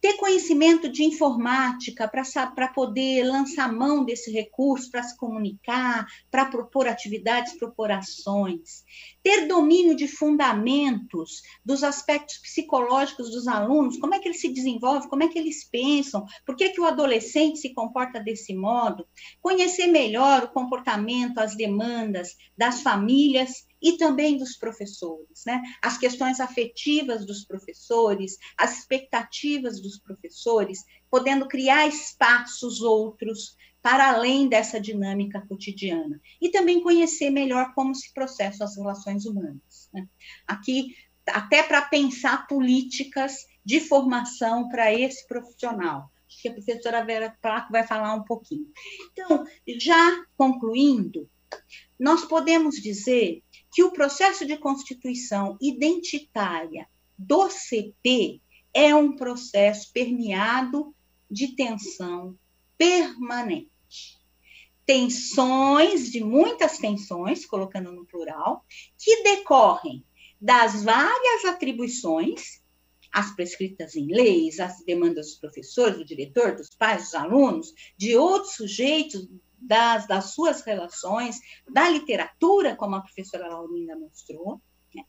ter conhecimento de informática para poder lançar mão desse recurso, para se comunicar, para propor atividades, propor ações, ter domínio de fundamentos dos aspectos psicológicos dos alunos, como é que eles se desenvolvem, como é que eles pensam, por que o adolescente se comporta desse modo, conhecer melhor o comportamento, as demandas das famílias e também dos professores, né? As questões afetivas dos professores, as expectativas dos professores, podendo criar espaços outros para além dessa dinâmica cotidiana. E também conhecer melhor como se processam as relações humanas, né? Aqui, até para pensar políticas de formação para esse profissional. Acho que a professora Vera Placo vai falar um pouquinho. Então, já concluindo, nós podemos dizer que o processo de constituição identitária do CP é um processo permeado de tensão permanente. Tensões, de muitas tensões, colocando no plural, que decorrem das várias atribuições, as prescritas em leis, as demandas dos professores, do diretor, dos pais, dos alunos, de outros sujeitos, das suas relações, da literatura, como a professora Laurinda mostrou, né,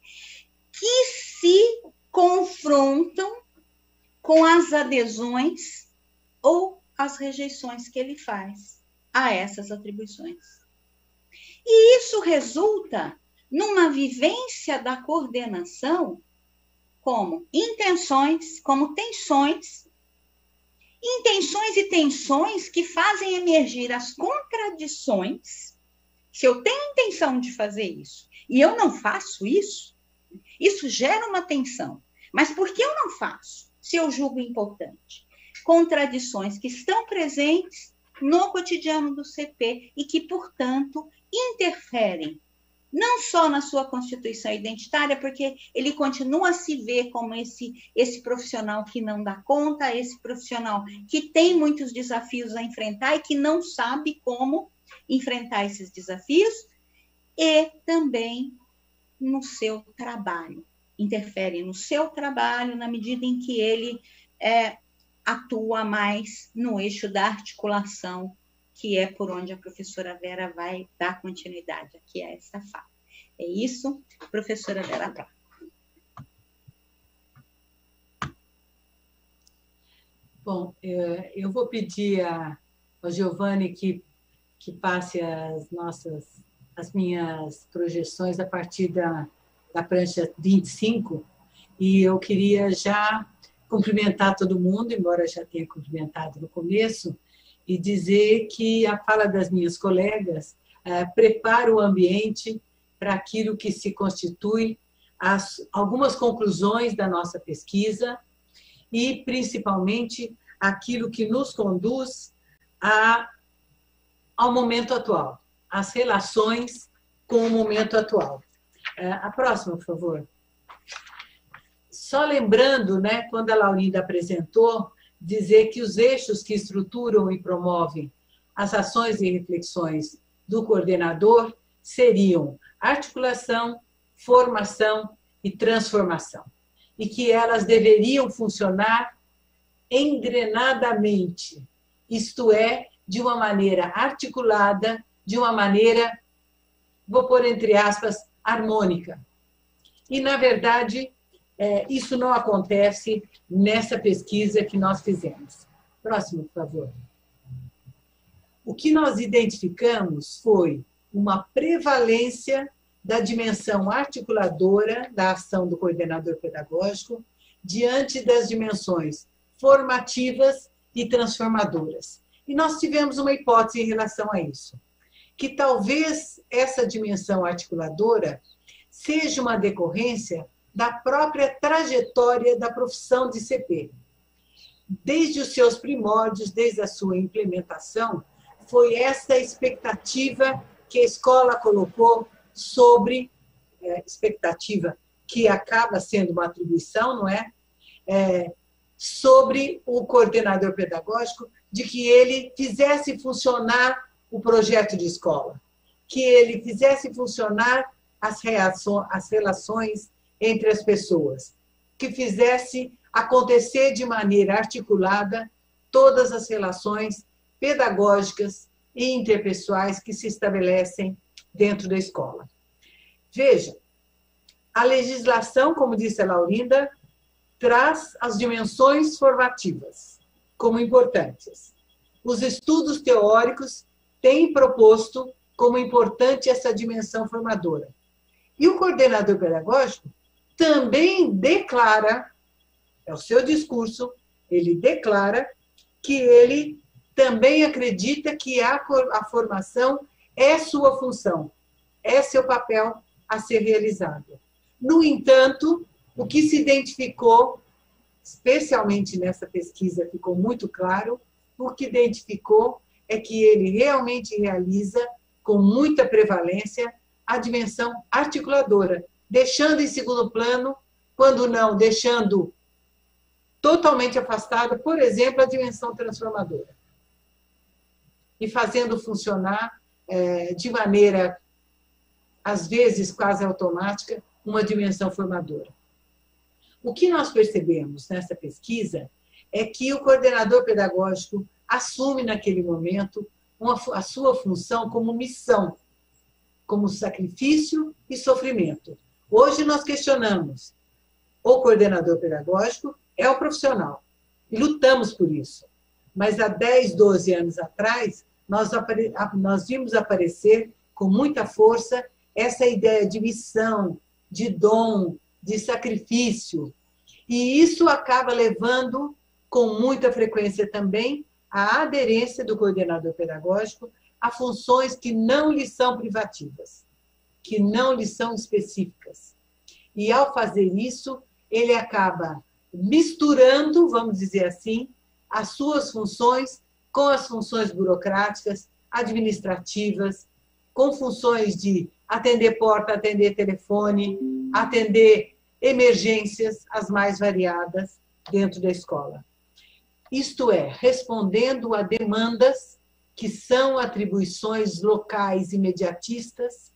que se confrontam com as adesões ou as rejeições que ele faz a essas atribuições. E isso resulta numa vivência da coordenação como intenções, como tensões, intenções e tensões que fazem emergir as contradições. Se eu tenho intenção de fazer isso e eu não faço isso, isso gera uma tensão. Mas por que eu não faço, se eu julgo importante? Contradições que estão presentes no cotidiano do CP e que, portanto, interferem não só na sua constituição identitária, porque ele continua a se ver como esse profissional que não dá conta, esse profissional que tem muitos desafios a enfrentar e que não sabe como enfrentar esses desafios, e também no seu trabalho. Interfere no seu trabalho na medida em que ele atua mais no eixo da articulação, que é por onde a professora Vera vai dar continuidade aqui a essa fala. É isso, professora Vera Placo. Bom, eu vou pedir ao Giovanni que passe as minhas projeções a partir da prancha 25, e eu queria já cumprimentar todo mundo, embora já tenha cumprimentado no começo, e dizer que a fala das minhas colegas prepara o ambiente para aquilo que se constitui algumas conclusões da nossa pesquisa e, principalmente, aquilo que nos conduz ao momento atual, às relações com o momento atual. A próxima, por favor. Só lembrando, né, quando a Laurinda apresentou, dizer que os eixos que estruturam e promovem as ações e reflexões do coordenador seriam articulação, formação e transformação, e que elas deveriam funcionar engrenadamente, isto é, de uma maneira articulada, de uma maneira, vou pôr entre aspas, harmônica. E, na verdade, isso não acontece nessa pesquisa que nós fizemos. Próximo, por favor. O que nós identificamos foi uma prevalência da dimensão articuladora da ação do coordenador pedagógico diante das dimensões formativas e transformadoras. E nós tivemos uma hipótese em relação a isso, que talvez essa dimensão articuladora seja uma decorrência da própria trajetória da profissão de CP. Desde os seus primórdios, desde a sua implementação, foi essa expectativa que a escola colocou sobre, expectativa que acaba sendo uma atribuição, não é? Sobre o coordenador pedagógico, de que ele fizesse funcionar o projeto de escola, que ele fizesse funcionar as relações entre as pessoas, que fizesse acontecer de maneira articulada todas as relações pedagógicas e interpessoais que se estabelecem dentro da escola. Veja, a legislação, como disse a Laurinda, traz as dimensões formativas como importantes. Os estudos teóricos têm proposto como importante essa dimensão formadora. E o coordenador pedagógico também declara, é o seu discurso, ele declara que ele também acredita que a formação é sua função, é seu papel a ser realizado. No entanto, o que se identificou especialmente nessa pesquisa ficou muito claro, o que identificou é que ele realmente realiza, com muita prevalência, a dimensão articuladora, deixando em segundo plano, quando não, deixando totalmente afastada, por exemplo, a dimensão transformadora. E fazendo funcionar de maneira, às vezes, quase automática, uma dimensão formadora. O que nós percebemos nessa pesquisa é que o coordenador pedagógico assume, naquele momento, a sua função como missão, como sacrifício e sofrimento. Hoje nós questionamos, o coordenador pedagógico é o profissional, e lutamos por isso. Mas há 10, 12 anos atrás, nós vimos aparecer com muita força essa ideia de missão, de dom, de sacrifício. E isso acaba levando, com muita frequência também, a aderência do coordenador pedagógico a funções que não lhe são privativas, que não lhe são específicas. E, ao fazer isso, ele acaba misturando, vamos dizer assim, as suas funções com as funções burocráticas, administrativas, com funções de atender porta, atender telefone, atender emergências, as mais variadas, dentro da escola. Isto é, respondendo a demandas que são atribuições locais imediatistas,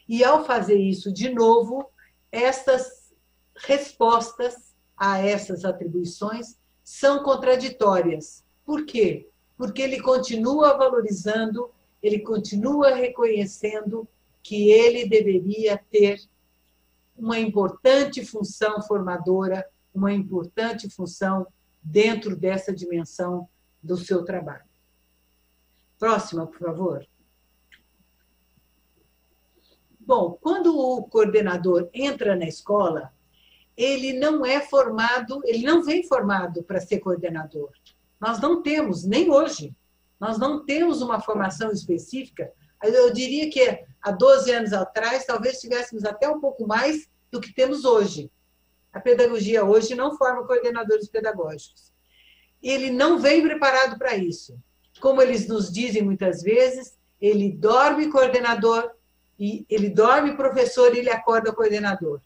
e, ao fazer isso de novo, essas respostas a essas atribuições são contraditórias. Por quê? Porque ele continua valorizando, ele continua reconhecendo que ele deveria ter uma importante função formadora, uma importante função dentro dessa dimensão do seu trabalho. Próxima, por favor. Bom, quando o coordenador entra na escola, ele não é formado, ele não vem formado para ser coordenador. Nós não temos, nem hoje, nós não temos uma formação específica. Eu diria que há 12 anos atrás, talvez tivéssemos até um pouco mais do que temos hoje. A pedagogia hoje não forma coordenadores pedagógicos. Ele não vem preparado para isso. Como eles nos dizem muitas vezes, ele dorme coordenador, e ele dorme professor e ele acorda coordenador.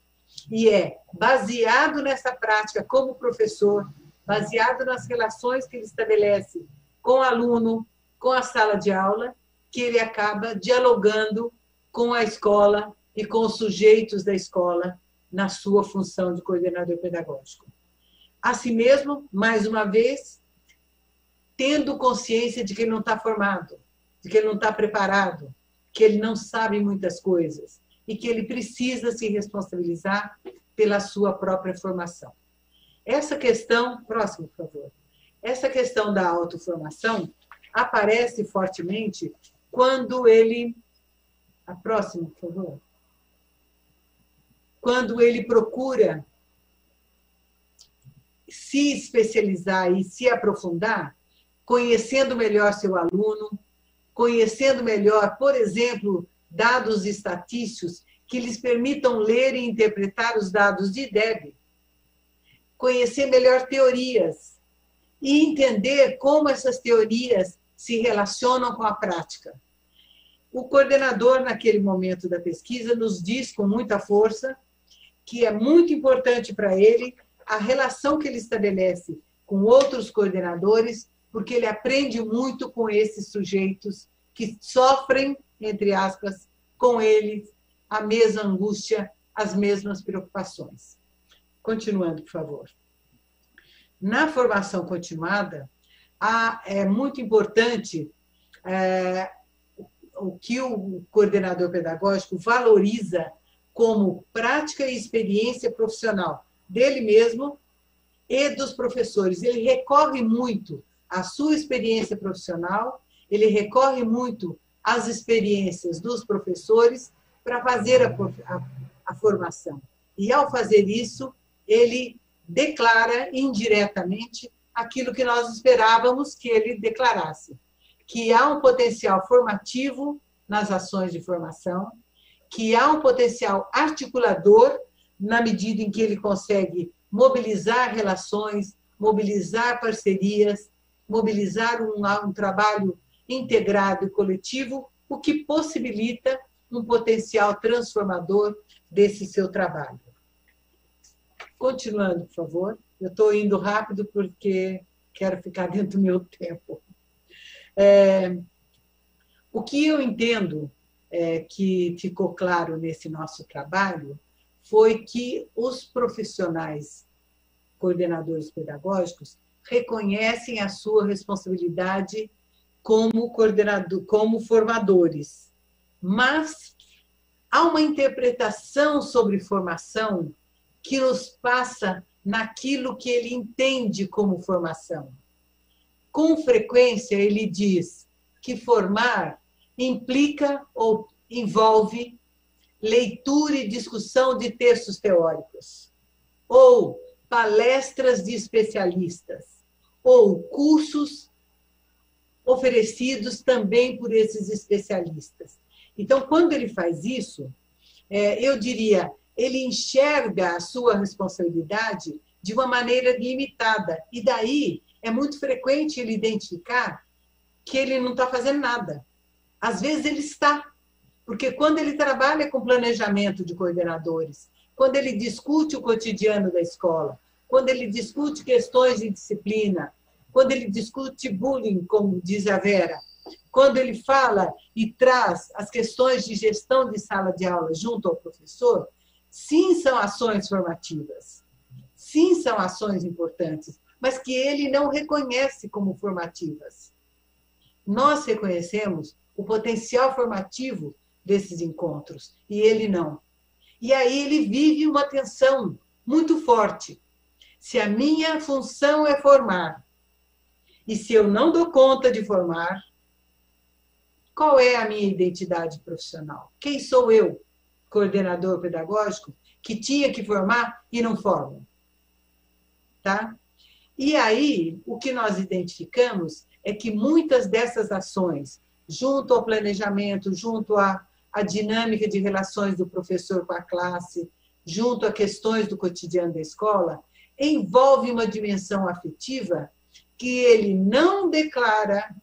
E é baseado nessa prática como professor, baseado nas relações que ele estabelece com o aluno, com a sala de aula, que ele acaba dialogando com a escola e com os sujeitos da escola na sua função de coordenador pedagógico. Assim mesmo, mais uma vez, tendo consciência de que ele não está formado, de que ele não está preparado, que ele não sabe muitas coisas e que ele precisa se responsabilizar pela sua própria formação. Essa questão, próximo, por favor. Essa questão da autoformação aparece fortemente quando ele... A próxima, por favor. Quando ele procura se especializar e se aprofundar, conhecendo melhor seu aluno, conhecendo melhor, por exemplo, dados estatísticos que lhes permitam ler e interpretar os dados de IDEB, conhecer melhor teorias e entender como essas teorias se relacionam com a prática. O coordenador, naquele momento da pesquisa, nos diz com muita força que é muito importante para ele a relação que ele estabelece com outros coordenadores, porque ele aprende muito com esses sujeitos que sofrem, entre aspas, com ele a mesma angústia, as mesmas preocupações. Continuando, por favor. Na formação continuada, é muito importante o que o coordenador pedagógico valoriza como prática e experiência profissional dele mesmo e dos professores. Ele recorre muito à sua experiência profissional, ele recorre muito às experiências dos professores para fazer a formação. E, ao fazer isso, ele declara indiretamente aquilo que nós esperávamos que ele declarasse, que há um potencial formativo nas ações de formação, que há um potencial articulador na medida em que ele consegue mobilizar relações, mobilizar parcerias, mobilizar um trabalho integrado e coletivo, o que possibilita um potencial transformador desse seu trabalho. Continuando, por favor. Eu estou indo rápido porque quero ficar dentro do meu tempo. O que eu entendo que ficou claro nesse nosso trabalho foi que os profissionais coordenadores pedagógicos reconhecem a sua responsabilidade como formadores, mas há uma interpretação sobre formação que nos passa naquilo que ele entende como formação. Com frequência, ele diz que formar implica ou envolve leitura e discussão de textos teóricos, ou palestras de especialistas, ou cursos oferecidos também por esses especialistas. Então, quando ele faz isso, eu diria, ele enxerga a sua responsabilidade de uma maneira limitada, e daí é muito frequente ele identificar que ele não está fazendo nada. Às vezes ele está, porque quando ele trabalha com planejamento de coordenadores, quando ele discute o cotidiano da escola, quando ele discute questões de disciplina, quando ele discute bullying, como diz a Vera, quando ele fala e traz as questões de gestão de sala de aula junto ao professor, sim, são ações formativas, sim, são ações importantes, mas que ele não reconhece como formativas. Nós reconhecemos o potencial formativo desses encontros, e ele não. E aí ele vive uma tensão muito forte. Se a minha função é formar, e se eu não dou conta de formar, qual é a minha identidade profissional? Quem sou eu, coordenador pedagógico, que tinha que formar e não formo? Tá? E aí, o que nós identificamos é que muitas dessas ações, junto ao planejamento, junto à dinâmica de relações do professor com a classe, junto a questões do cotidiano da escola, envolve uma dimensão afetiva que ele não declara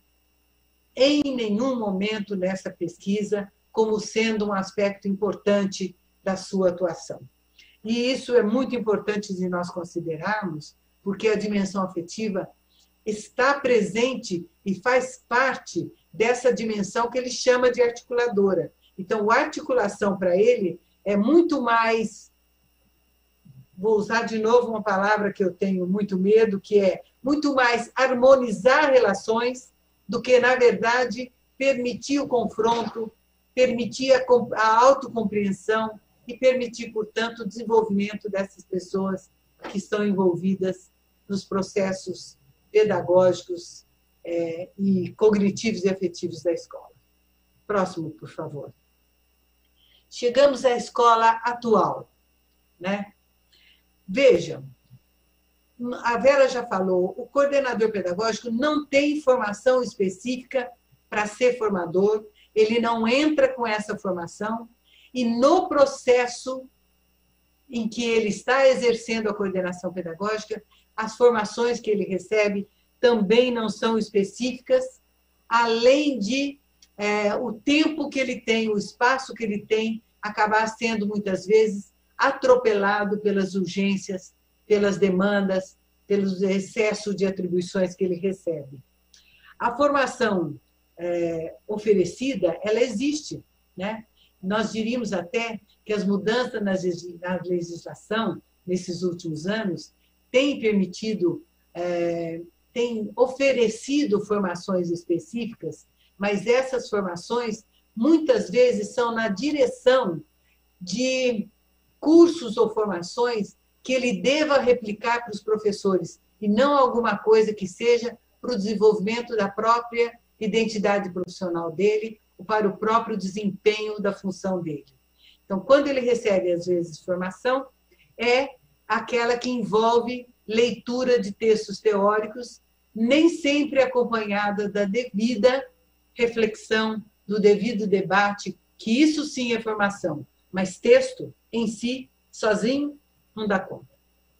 em nenhum momento nessa pesquisa como sendo um aspecto importante da sua atuação. E isso é muito importante de nós considerarmos, porque a dimensão afetiva está presente e faz parte dessa dimensão que ele chama de articuladora. Então, a articulação para ele é muito mais, vou usar de novo uma palavra que eu tenho muito medo, que é muito mais harmonizar relações do que, na verdade, permitir o confronto, permitir a autocompreensão e permitir, portanto, o desenvolvimento dessas pessoas que estão envolvidas nos processos pedagógicos e cognitivos e afetivos da escola. Próximo, por favor. Chegamos à escola atual, né? Vejam, a Vera já falou, o coordenador pedagógico não tem formação específica para ser formador, ele não entra com essa formação, e no processo em que ele está exercendo a coordenação pedagógica, as formações que ele recebe também não são específicas, além de o tempo que ele tem, o espaço que ele tem, acabar sendo, muitas vezes, atropelado pelas urgências, pelas demandas, pelos excessos de atribuições que ele recebe. A formação oferecida, ela existe, né? Nós diríamos até que as mudanças na legislação, nesses últimos anos, têm permitido, têm oferecido formações específicas, mas essas formações, muitas vezes, são na direção de cursos ou formações que ele deva replicar para os professores, e não alguma coisa que seja para o desenvolvimento da própria identidade profissional dele, ou para o próprio desempenho da função dele. Então, quando ele recebe, às vezes, formação, é aquela que envolve leitura de textos teóricos, nem sempre acompanhada da devida reflexão, do devido debate, que isso sim é formação, mas texto em si, sozinho, não dá conta.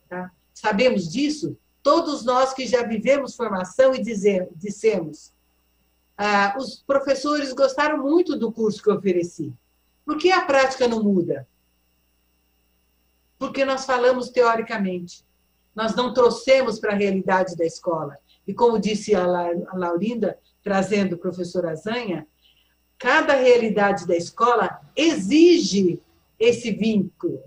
Tá? sabemos disso, todos nós que já vivemos formação e dissemos, os professores gostaram muito do curso que eu ofereci. Por que a prática não muda? Porque nós falamos teoricamente. Nós não trouxemos para a realidade da escola. E como disse a Laurinda, trazendo o professor Azanha, cada realidade da escola exige esse vínculo,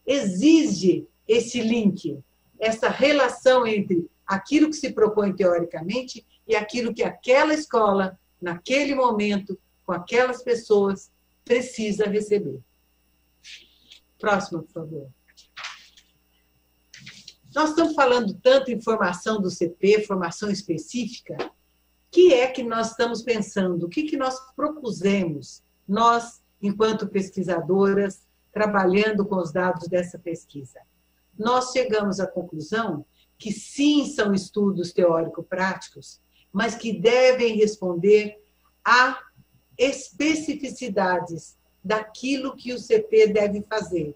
exige esse link, essa relação entre aquilo que se propõe teoricamente e aquilo que aquela escola, naquele momento, com aquelas pessoas, precisa receber. Próximo, por favor. Nós estamos falando tanto em formação do CP, formação específica, que é que nós estamos pensando? O que nós propusemos, nós, enquanto pesquisadoras, trabalhando com os dados dessa pesquisa? Nós chegamos à conclusão que sim, são estudos teórico-práticos, mas que devem responder a especificidades daquilo que o CP deve fazer.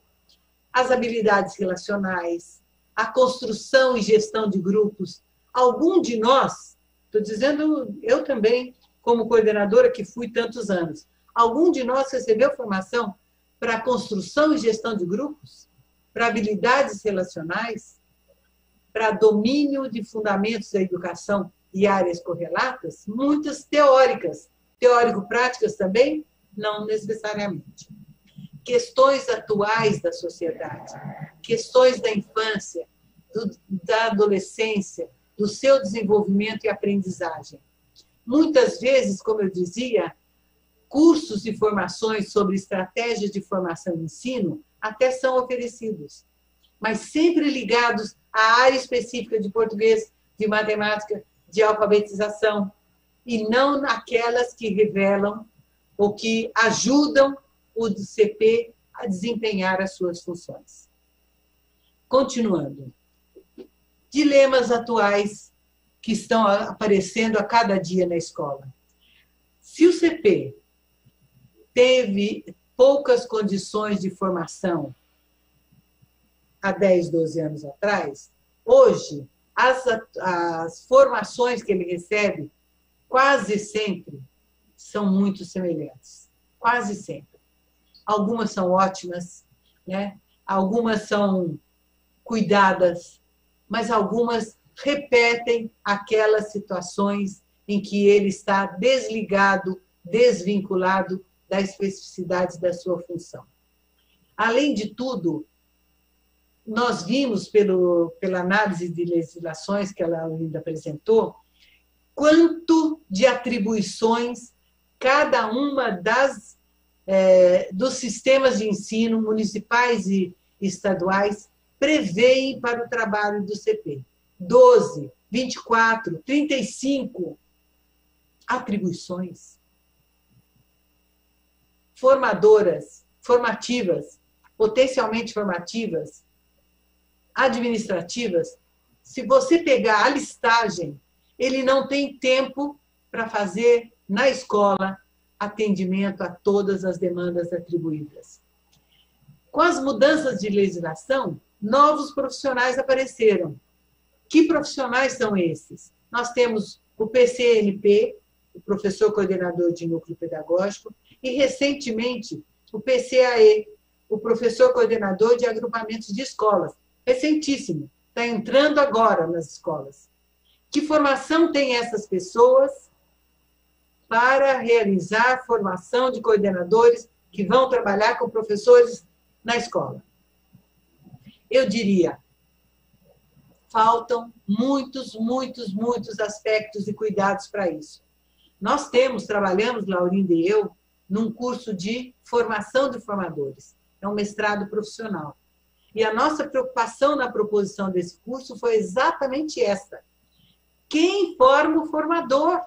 As habilidades relacionais, a construção e gestão de grupos. Algum de nós, estou dizendo eu também, como coordenadora que fui tantos anos, algum de nós recebeu formação para construção e gestão de grupos, para habilidades relacionais, para domínio de fundamentos da educação e áreas correlatas? Muitas teóricas. Teórico-práticas também? Não necessariamente. Questões atuais da sociedade, questões da infância, da adolescência, do seu desenvolvimento e aprendizagem. Muitas vezes, como eu dizia, cursos e formações sobre estratégias de formação e ensino até são oferecidos, mas sempre ligados à área específica de português, de matemática, de alfabetização, e não naquelas que revelam ou que ajudam o CP a desempenhar as suas funções. Continuando. Dilemas atuais que estão aparecendo a cada dia na escola. Se o CP teve poucas condições de formação há 10, 12 anos atrás, hoje, as formações que ele recebe quase sempre são muito semelhantes. Quase sempre. Algumas são ótimas, né? Algumas são cuidadas, mas algumas repetem aquelas situações em que ele está desligado, desvinculado das especificidades da sua função. Além de tudo, nós vimos, pela análise de legislações que ela ainda apresentou, quanto de atribuições cada uma dos sistemas de ensino municipais e estaduais prevêem para o trabalho do CP. 12, 24, 35 atribuições. Formadoras, formativas, potencialmente formativas, administrativas. Se você pegar a listagem, ele não tem tempo para fazer na escola atendimento a todas as demandas atribuídas. Com as mudanças de legislação, novos profissionais apareceram. Que profissionais são esses? Nós temos o PCNP, o professor coordenador de núcleo pedagógico, e, recentemente, o PCAE, o professor coordenador de agrupamentos de escolas. Recentíssimo, está entrando agora nas escolas. Que formação têm essas pessoas para realizar formação de coordenadores que vão trabalhar com professores na escola? Eu diria, faltam muitos aspectos e cuidados para isso. Nós trabalhamos, Laurinda e eu, num curso de formação de formadores. É um mestrado profissional. E a nossa preocupação na proposição desse curso foi exatamente essa. Quem forma o formador?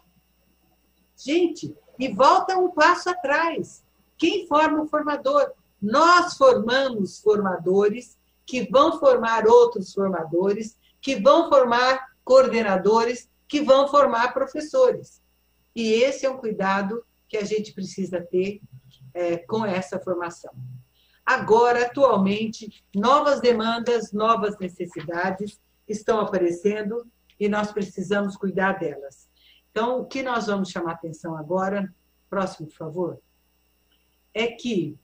Gente, e volta um passo atrás. Quem forma o formador? Nós formamos formadores que vão formar outros formadores, que vão formar coordenadores, que vão formar professores. E esse é um cuidado que a gente precisa ter com essa formação. Agora, atualmente, novas demandas, novas necessidades, estão aparecendo e nós precisamos cuidar delas. Então, o que nós vamos chamar atenção agora, próximo, por favor, é que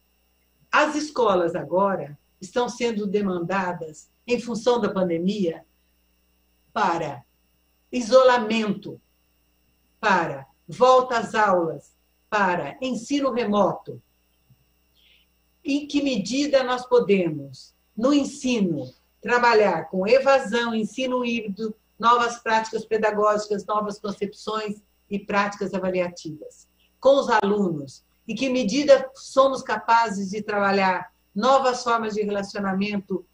as escolas agora estão sendo demandadas, em função da pandemia, para isolamento, para volta às aulas, para ensino remoto. Em que medida nós podemos, no ensino, trabalhar com evasão, ensino híbrido, novas práticas pedagógicas, novas concepções e práticas avaliativas com os alunos? Em que medida somos capazes de trabalhar novas formas de relacionamento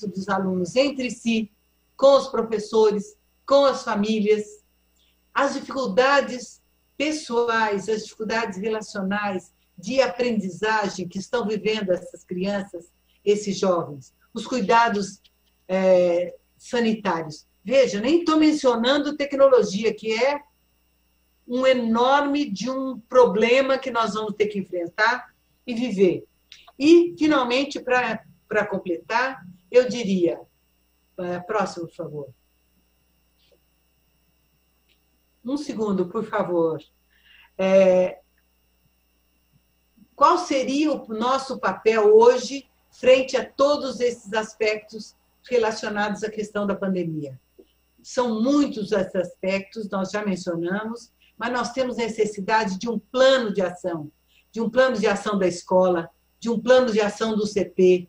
dos alunos entre si, com os professores, com as famílias? As dificuldades pessoais, as dificuldades relacionais de aprendizagem que estão vivendo essas crianças, esses jovens, os cuidados sanitários. Veja, nem estou mencionando tecnologia, que é um enorme de um problema que nós vamos ter que enfrentar e viver. E, finalmente, para completar, eu diria, próximo, por favor. Um segundo, por favor. Qual seria o nosso papel hoje frente a todos esses aspectos relacionados à questão da pandemia? São muitos esses aspectos, nós já mencionamos, mas nós temos necessidade de um plano de ação da escola, de um plano de ação do CP.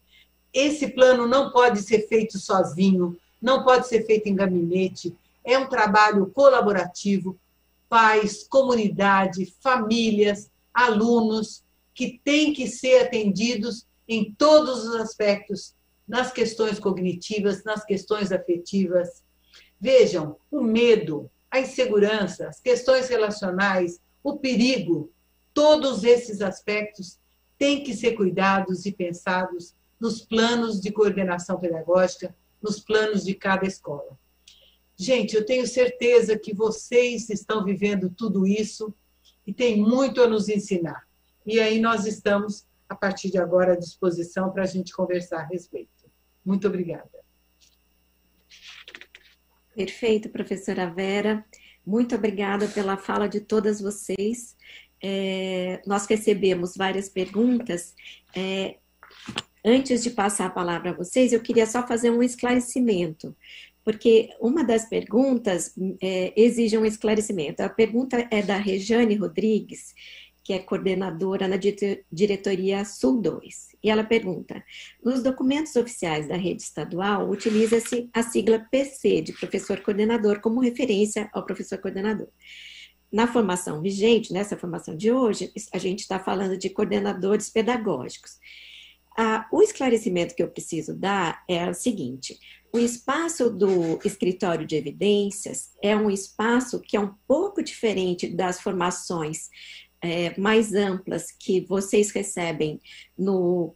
Esse plano não pode ser feito sozinho, não pode ser feito em gabinete, é um trabalho colaborativo, pais, comunidade, famílias, alunos, que têm que ser atendidos em todos os aspectos, nas questões cognitivas, nas questões afetivas. Vejam, o medo, a insegurança, as questões relacionais, o perigo, todos esses aspectos têm que ser cuidados e pensados nos planos de coordenação pedagógica, nos planos de cada escola. Gente, eu tenho certeza que vocês estão vivendo tudo isso e tem muito a nos ensinar. E aí nós estamos, a partir de agora, à disposição para a gente conversar a respeito. Muito obrigada. Perfeito, professora Vera. Muito obrigada pela fala de todas vocês. Nós recebemos várias perguntas. Antes de passar a palavra a vocês, eu queria só fazer um esclarecimento, porque uma das perguntas exige um esclarecimento. A pergunta é da Rejane Rodrigues, que é coordenadora na diretoria Sul 2. E ela pergunta: nos documentos oficiais da rede estadual, utiliza-se a sigla PC, de professor coordenador, como referência ao professor coordenador. Na formação vigente, nessa formação de hoje, a gente está falando de coordenadores pedagógicos. O esclarecimento que eu preciso dar é o seguinte: o espaço do escritório de evidências é um espaço que é um pouco diferente das formações mais amplas que vocês recebem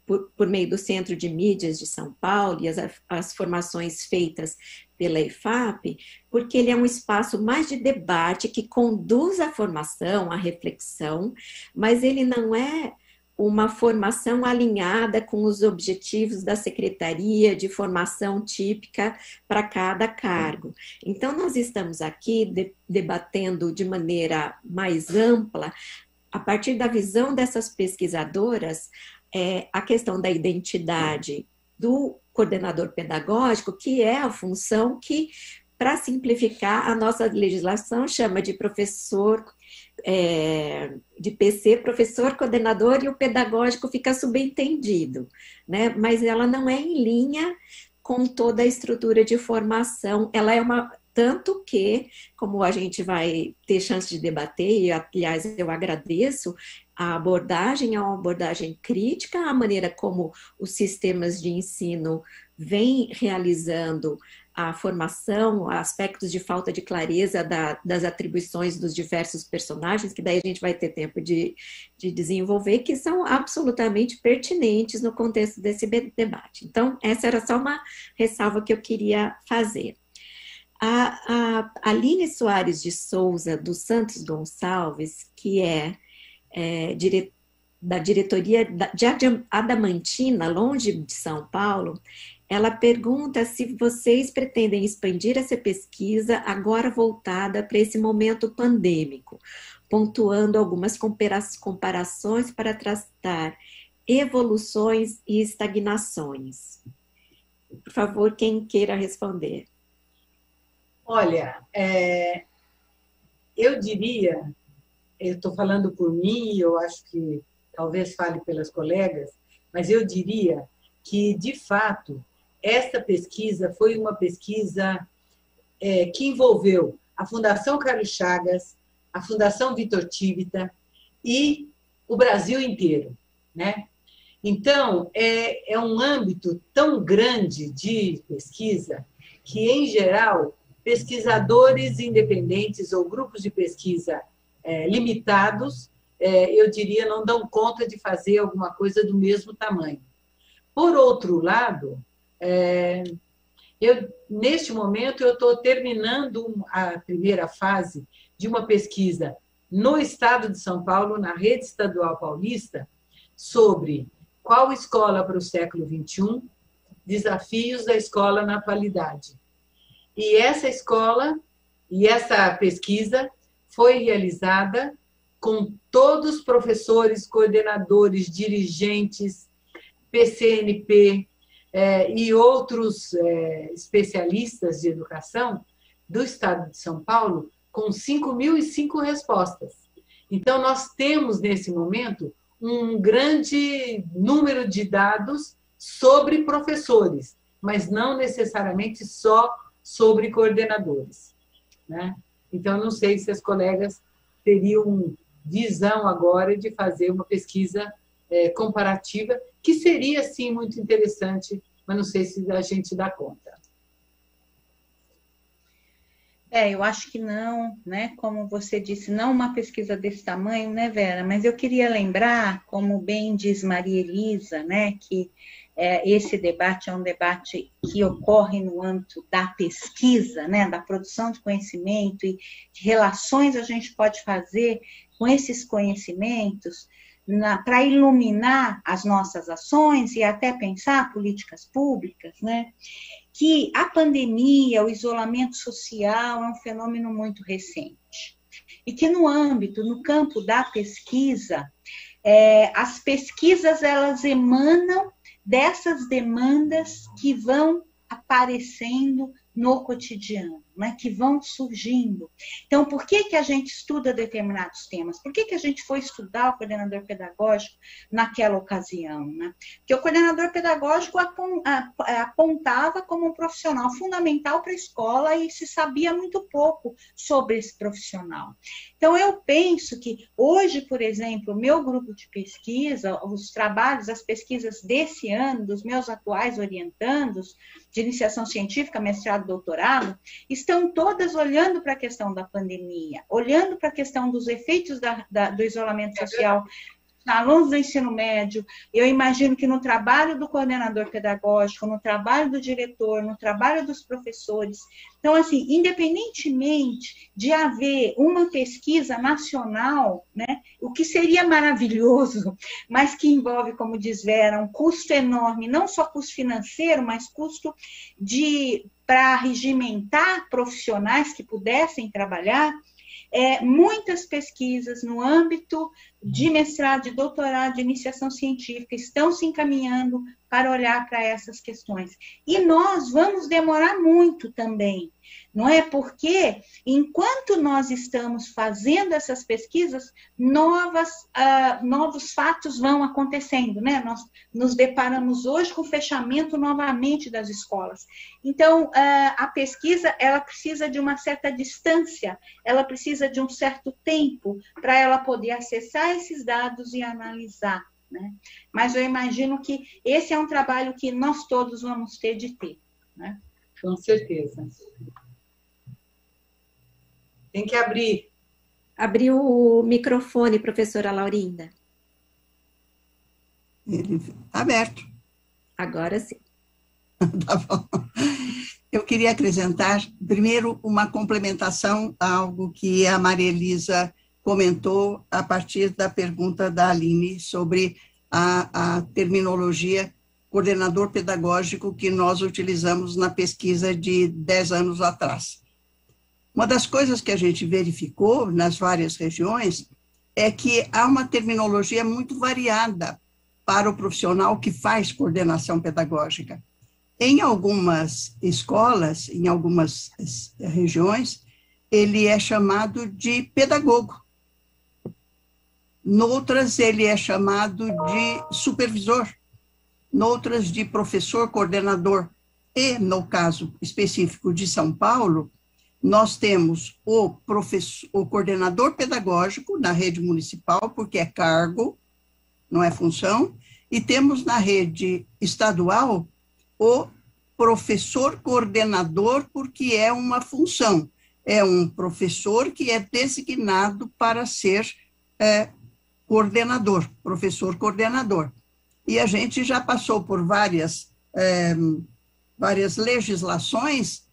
por meio do Centro de Mídias de São Paulo e as formações feitas pela EFAP, porque ele é um espaço mais de debate que conduz a formação, a reflexão, mas ele não é uma formação alinhada com os objetivos da secretaria de formação típica para cada cargo. Então, nós estamos aqui debatendo de maneira mais ampla, a partir da visão dessas pesquisadoras, a questão da identidade do coordenador pedagógico, que é a função que, para simplificar, a nossa legislação chama de professor, de PC, professor coordenador, e o pedagógico fica subentendido, né? Mas ela não é em linha com toda a estrutura de formação, ela é tanto que, como a gente vai ter chance de debater, e aliás eu agradeço, a abordagem é uma abordagem crítica, a maneira como os sistemas de ensino vêm realizando a formação, aspectos de falta de clareza das atribuições dos diversos personagens, que daí a gente vai ter tempo de desenvolver, que são absolutamente pertinentes no contexto desse debate. Então, essa era só uma ressalva que eu queria fazer. A Aline Soares de Souza, dos Santos Gonçalves, que da diretoria de Adamantina, longe de São Paulo, Ela pergunta se vocês pretendem expandir essa pesquisa agora voltada para esse momento pandêmico, pontuando algumas comparações para tratar evoluções e estagnações. Por favor, quem queira responder. Olha, eu diria, eu estou falando por mim, eu acho que talvez fale pelas colegas, mas eu diria que, de fato, esta pesquisa foi uma pesquisa que envolveu a Fundação Carlos Chagas, a Fundação Vitor Tivita e o Brasil inteiro, né? Então, é um âmbito tão grande de pesquisa que, em geral, pesquisadores independentes ou grupos de pesquisa limitados, eu diria, não dão conta de fazer alguma coisa do mesmo tamanho. Por outro lado, neste momento, eu estou terminando a primeira fase de uma pesquisa no estado de São Paulo, na rede estadual paulista, sobre qual escola para o século XXI, desafios da escola na atualidade. E essa escola e essa pesquisa foi realizada com todos os professores, coordenadores, dirigentes, PCNP e outros especialistas de educação do estado de São Paulo, com 5.005 respostas. Então, nós temos, nesse momento, um grande número de dados sobre professores, mas não necessariamente só sobre coordenadores, né? Então, não sei se as colegas teriam visão agora de fazer uma pesquisa comparativa, que seria, sim, muito interessante, mas não sei se a gente dá conta. Eu acho que não, né? Como você disse, não uma pesquisa desse tamanho, né, Vera? Mas eu queria lembrar, como bem diz Maria Elisa, né, que esse debate é um debate que ocorre no âmbito da pesquisa, né, da produção de conhecimento e que relações a gente pode fazer com esses conhecimentos para iluminar as nossas ações e até pensar políticas públicas, né? Que a pandemia, o isolamento social é um fenômeno muito recente. E que no campo da pesquisa, as pesquisas elas emanam dessas demandas que vão aparecendo no cotidiano, né, que vão surgindo. Então, por que a gente estuda determinados temas? Por que a gente foi estudar o coordenador pedagógico naquela ocasião? Né? Porque o coordenador pedagógico apontava como um profissional fundamental para a escola e se sabia muito pouco sobre esse profissional. Então, eu penso que hoje, por exemplo, o meu grupo de pesquisa, os trabalhos, as pesquisas desse ano, dos meus atuais orientandos de iniciação científica, mestrado, doutorado, estão todas olhando para a questão da pandemia, olhando para a questão dos efeitos do isolamento social alunos do ensino médio. Eu imagino que no trabalho do coordenador pedagógico, no trabalho do diretor, no trabalho dos professores. Então, assim, independentemente de haver uma pesquisa nacional, né, o que seria maravilhoso, mas que envolve, como diz Vera, um custo enorme, não só custo financeiro, mas custo para regimentar profissionais que pudessem trabalhar, muitas pesquisas no âmbito de mestrado, de doutorado, de iniciação científica estão se encaminhando para olhar para essas questões. E nós vamos demorar muito também, não é? Porque, enquanto nós estamos fazendo essas pesquisas, novos fatos vão acontecendo, né? Nós nos deparamos hoje com o fechamento novamente das escolas. Então, a pesquisa, ela precisa de uma certa distância, ela precisa de um certo tempo para ela poder acessar esses dados e analisar, né? Mas eu imagino que esse é um trabalho que nós todos vamos ter de ter, né? Com certeza. Tem que abrir. Abrir o microfone, professora Laurinda. Aberto. Agora sim. Tá bom. Eu queria acrescentar, primeiro, uma complementação a algo que a Maria Elisa comentou a partir da pergunta da Aline sobre a terminologia coordenador pedagógico que nós utilizamos na pesquisa de 10 anos atrás. Uma das coisas que a gente verificou nas várias regiões é que há uma terminologia muito variada para o profissional que faz coordenação pedagógica. Em algumas escolas, em algumas regiões, ele é chamado de pedagogo. Noutras, ele é chamado de supervisor. Noutras, de professor coordenador. E, no caso específico de São Paulo, nós temos o coordenador pedagógico na rede municipal, porque é cargo, não é função, e temos na rede estadual o professor coordenador, porque é uma função. É um professor que é designado para ser coordenador, professor coordenador. E a gente já passou por várias legislações.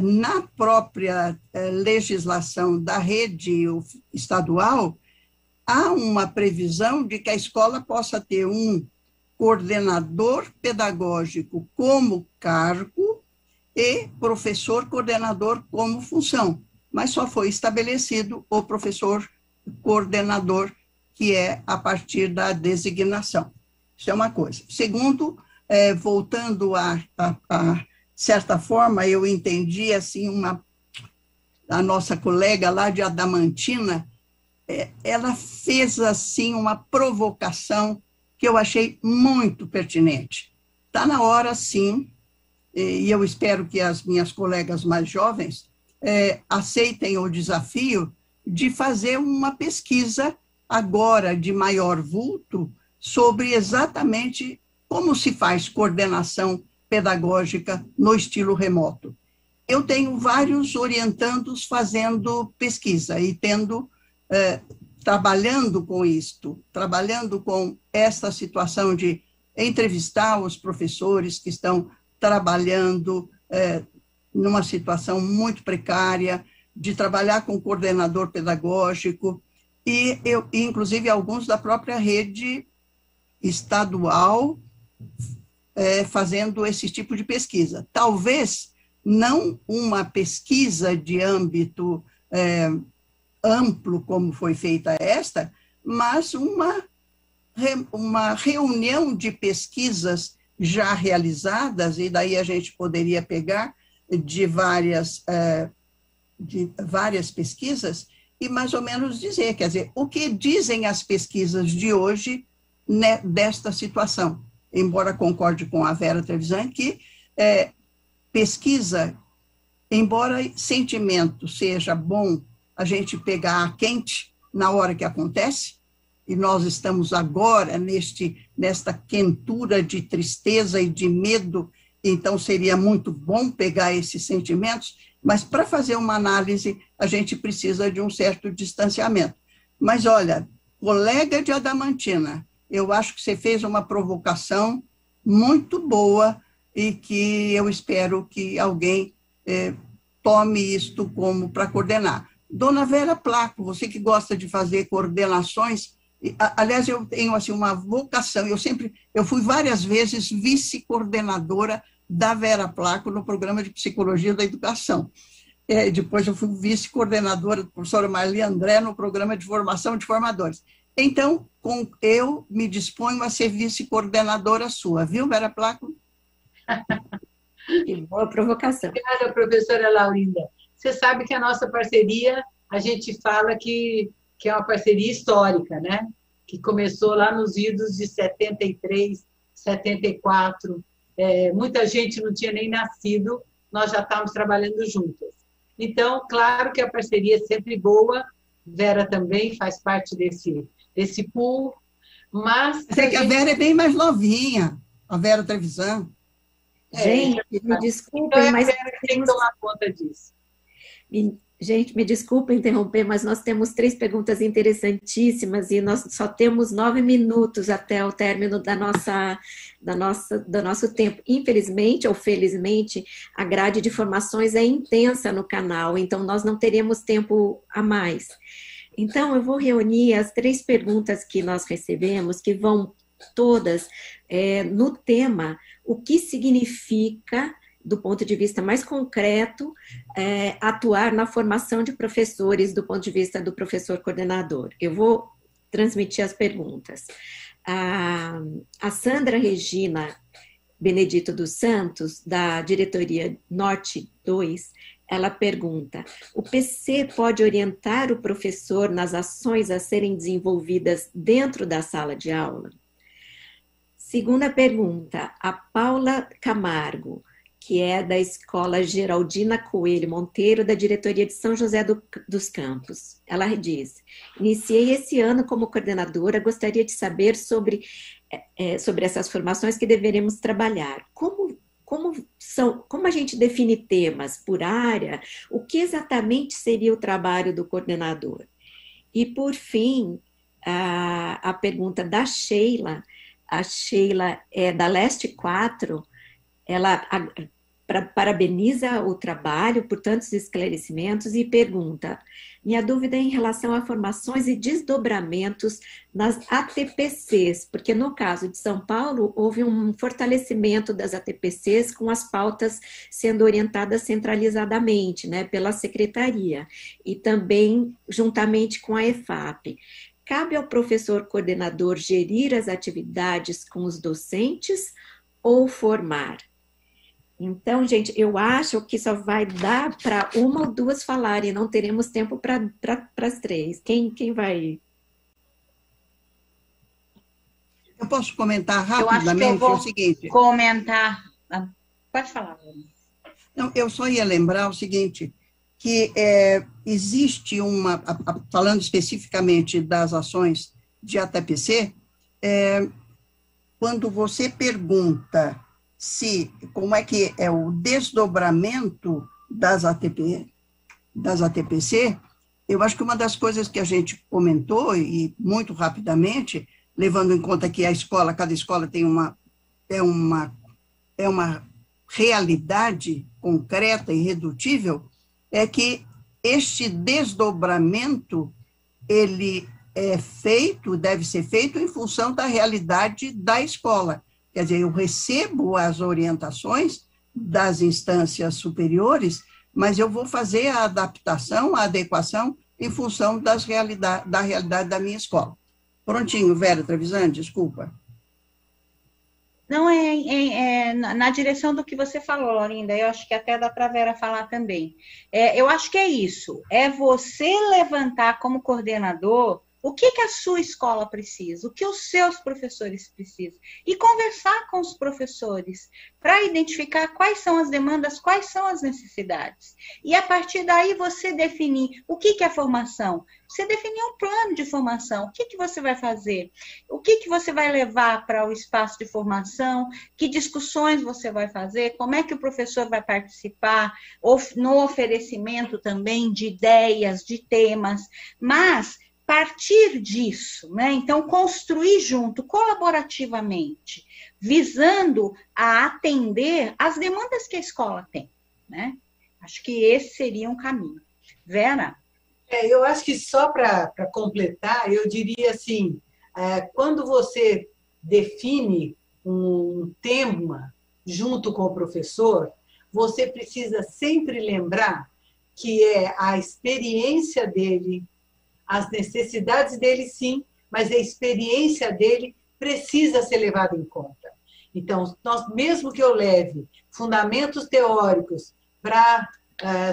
Na própria legislação da rede estadual, há uma previsão de que a escola possa ter um coordenador pedagógico como cargo e professor coordenador como função, mas só foi estabelecido o professor coordenador, que é a partir da designação. Isso é uma coisa. Segundo, voltando a certa forma, eu entendi assim, a nossa colega lá de Adamantina, ela fez assim uma provocação que eu achei muito pertinente. Está na hora, sim, e eu espero que as minhas colegas mais jovens aceitem o desafio de fazer uma pesquisa agora de maior vulto sobre exatamente como se faz coordenação pedagógica no estilo remoto. Eu tenho vários orientandos fazendo pesquisa e trabalhando com isto, trabalhando com esta situação de entrevistar os professores que estão trabalhando numa situação muito precária, de trabalhar com coordenador pedagógico, e inclusive alguns da própria rede estadual fazendo esse tipo de pesquisa. Talvez não uma pesquisa de âmbito amplo, como foi feita esta, mas uma reunião de pesquisas já realizadas, e daí a gente poderia pegar de várias pesquisas e mais ou menos dizer, quer dizer, o que dizem as pesquisas de hoje, né, desta situação. Embora concorde com a Vera Trevisan, que pesquisa, embora sentimento seja bom a gente pegar a quente na hora que acontece, e nós estamos agora nesta quentura de tristeza e de medo, então seria muito bom pegar esses sentimentos, mas para fazer uma análise a gente precisa de um certo distanciamento. Mas olha, colega de Adamantina, eu acho que você fez uma provocação muito boa e que eu espero que alguém tome isto como para coordenar. Dona Vera Placo, você que gosta de fazer coordenações, aliás, eu tenho assim, uma vocação, eu fui várias vezes vice-coordenadora da Vera Placo no programa de Psicologia da Educação. Depois eu fui vice-coordenadora da professora Marli André no programa de formação de formadores. Então, eu me disponho a ser vice-coordenadora sua, viu, Vera Placo? Que boa provocação. Obrigada, professora Laurinda. Você sabe que a nossa parceria, a gente fala que é uma parceria histórica, né? Que começou lá nos idos de 73, 74. Muita gente não tinha nem nascido, nós já estávamos trabalhando juntas. Então, claro que a parceria é sempre boa, Vera também faz parte desse pool, mas... Sei que a Vera é bem mais novinha, a Vera Trevisan. Gente, me desculpem, então, mas... A Vera tem que tomar conta disso. Gente, me desculpa interromper, mas nós temos 3 perguntas interessantíssimas e nós só temos 9 minutos até o término do nosso tempo. Infelizmente ou felizmente, a grade de formações é intensa no canal, então nós não teremos tempo a mais. Então, eu vou reunir as 3 perguntas que nós recebemos, que vão todas no tema o que significa, do ponto de vista mais concreto, atuar na formação de professores do ponto de vista do professor coordenador. Eu vou transmitir as perguntas. A Sandra Regina Benedito dos Santos, da diretoria Norte 2, ela pergunta: o PC pode orientar o professor nas ações a serem desenvolvidas dentro da sala de aula? Segunda pergunta, a Paula Camargo, que é da Escola Geraldina Coelho Monteiro, da diretoria de São José dos Campos. Ela diz: iniciei esse ano como coordenadora, gostaria de saber sobre essas formações que deveremos trabalhar. Como a gente define temas por área? O que exatamente seria o trabalho do coordenador? E, por fim, a pergunta da Sheila. A Sheila é da Leste 4, ela parabeniza o trabalho por tantos esclarecimentos e pergunta: minha dúvida é em relação a formações e desdobramentos nas ATPCs, porque no caso de São Paulo houve um fortalecimento das ATPCs com as pautas sendo orientadas centralizadamente, né, pela secretaria e também juntamente com a EFAP. Cabe ao professor coordenador gerir as atividades com os docentes ou formar? Então, gente, eu acho que só vai dar para uma ou duas falarem, não teremos tempo para as três. Quem vai? Eu posso comentar rapidamente o seguinte. Comentar. Pode falar. Não, eu só ia lembrar o seguinte, que existe falando especificamente das ações de ATPC, quando você pergunta como é que é o desdobramento das ATPC, eu acho que uma das coisas que a gente comentou, e muito rapidamente, levando em conta que cada escola tem uma realidade concreta e irredutível, é que este desdobramento, ele deve ser feito em função da realidade da escola. Quer dizer, eu recebo as orientações das instâncias superiores, mas eu vou fazer a adaptação, a adequação em função da realidade da minha escola. Prontinho, Vera Trevisan, desculpa. Não, na direção do que você falou, Laurinda, eu acho que até dá para a Vera falar também. Eu acho que é isso, é você levantar como coordenador o que a sua escola precisa, o que os seus professores precisam, e conversar com os professores para identificar quais são as demandas, quais são as necessidades. E a partir daí você definir o que é formação. Você definir um plano de formação, o que você vai fazer, o que você vai levar para o espaço de formação, que discussões você vai fazer, como é que o professor vai participar, no oferecimento também de ideias, de temas, mas partir disso, né? Então, construir junto, colaborativamente, visando a atender as demandas que a escola tem, né? Acho que esse seria um caminho. Vera? Eu acho que só para completar, eu diria assim, quando você define um tema junto com o professor, você precisa sempre lembrar que é a experiência dele, as necessidades dele, sim, mas a experiência dele precisa ser levada em conta. Então, mesmo que eu leve fundamentos teóricos para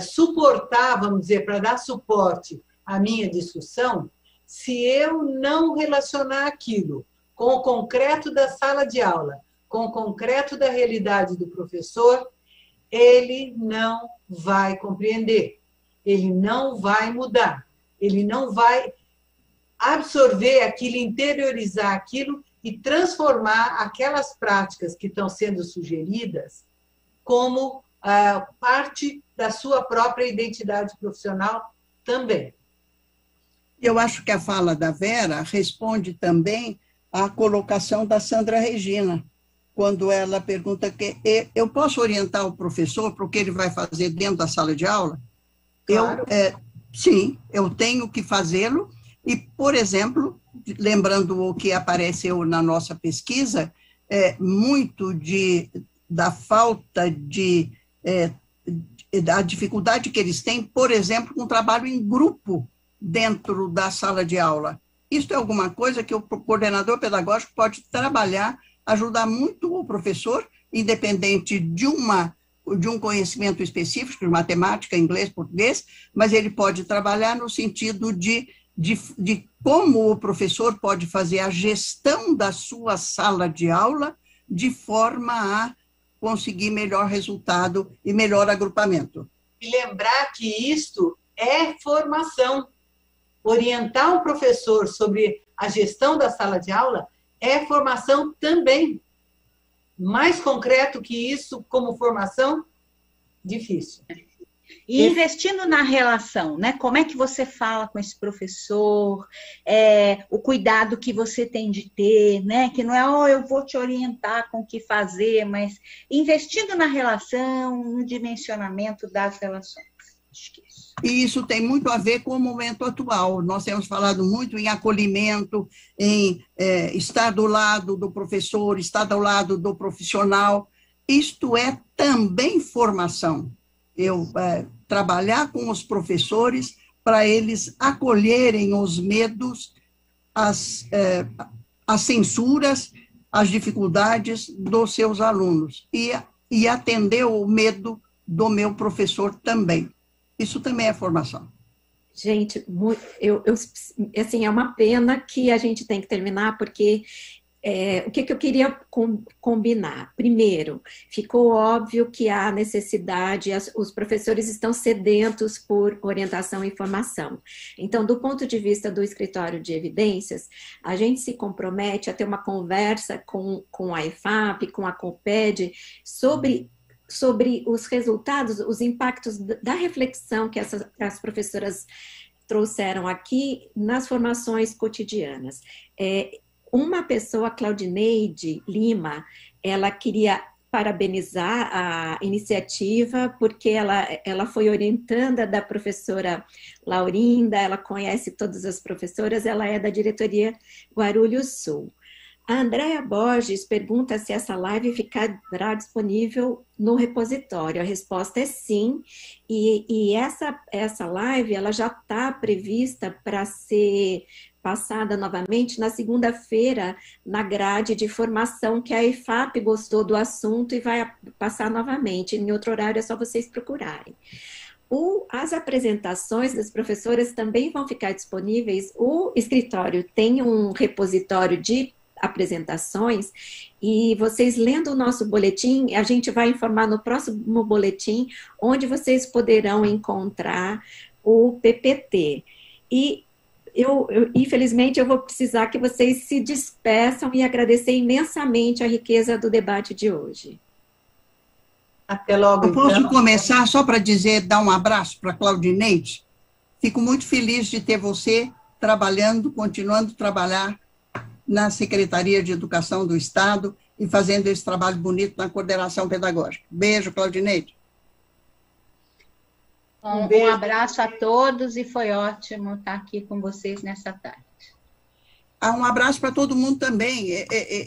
suportar, vamos dizer, para dar suporte à minha discussão, se eu não relacionar aquilo com o concreto da sala de aula, com o concreto da realidade do professor, ele não vai compreender, ele não vai mudar. Ele não vai absorver aquilo, interiorizar aquilo e transformar aquelas práticas que estão sendo sugeridas como parte da sua própria identidade profissional também. Eu acho que a fala da Vera responde também à colocação da Sandra Regina, quando ela pergunta que eu posso orientar o professor para o que ele vai fazer dentro da sala de aula? Claro. Sim, eu tenho que fazê-lo e, por exemplo, lembrando o que apareceu na nossa pesquisa, muito da falta da dificuldade que eles têm, por exemplo, com o trabalho em grupo dentro da sala de aula. Isso é alguma coisa que o coordenador pedagógico pode trabalhar, ajudar muito o professor, independente de um conhecimento específico, de matemática, inglês, português, mas ele pode trabalhar no sentido de como o professor pode fazer a gestão da sua sala de aula de forma a conseguir melhor resultado e melhor agrupamento. E lembrar que isto é formação. Orientar um professor sobre a gestão da sala de aula é formação também. Mais concreto que isso, como formação, difícil. E investindo na relação, né? Como é que você fala com esse professor, o cuidado que você tem de ter, né? Que não é, eu vou te orientar com o que fazer, mas investindo na relação, no dimensionamento das relações. Acho que isso. E isso tem muito a ver com o momento atual. Nós temos falado muito em acolhimento, em estar do lado do professor, estar do lado do profissional. Isto é também formação. Trabalhar com os professores para eles acolherem os medos, as censuras, as dificuldades dos seus alunos e atender o medo do meu professor também. Isso também é formação. Gente, assim, é uma pena que a gente tem que terminar, porque o que eu queria combinar? Primeiro, ficou óbvio que há necessidade, os professores estão sedentos por orientação e informação. Então, do ponto de vista do escritório de evidências, a gente se compromete a ter uma conversa com a EFAP, com a COPED, sobre os resultados, os impactos da reflexão que as professoras trouxeram aqui nas formações cotidianas. Uma pessoa, Claudineide Lima, ela queria parabenizar a iniciativa, porque ela foi orientanda da professora Laurinda, ela conhece todas as professoras, ela é da diretoria Guarulhos Sul. A Andréa Borges pergunta se essa live ficará disponível no repositório. A resposta é sim, e essa live ela já está prevista para ser passada novamente na segunda-feira na grade de formação, que a EFAP gostou do assunto e vai passar novamente. Em outro horário é só vocês procurarem. As apresentações das professoras também vão ficar disponíveis. O escritório tem um repositório de apresentações, e vocês lendo o nosso boletim, a gente vai informar no próximo boletim onde vocês poderão encontrar o PPT. E infelizmente, eu vou precisar que vocês se despeçam e agradecer imensamente a riqueza do debate de hoje. Até logo. Eu posso começar só para dar um abraço para a Claudineide? Fico muito feliz de ter você continuando a trabalhar na Secretaria de Educação do Estado e fazendo esse trabalho bonito na coordenação pedagógica. Beijo, Claudineide. Um abraço a todos e foi ótimo estar aqui com vocês nessa tarde. Um abraço para todo mundo também.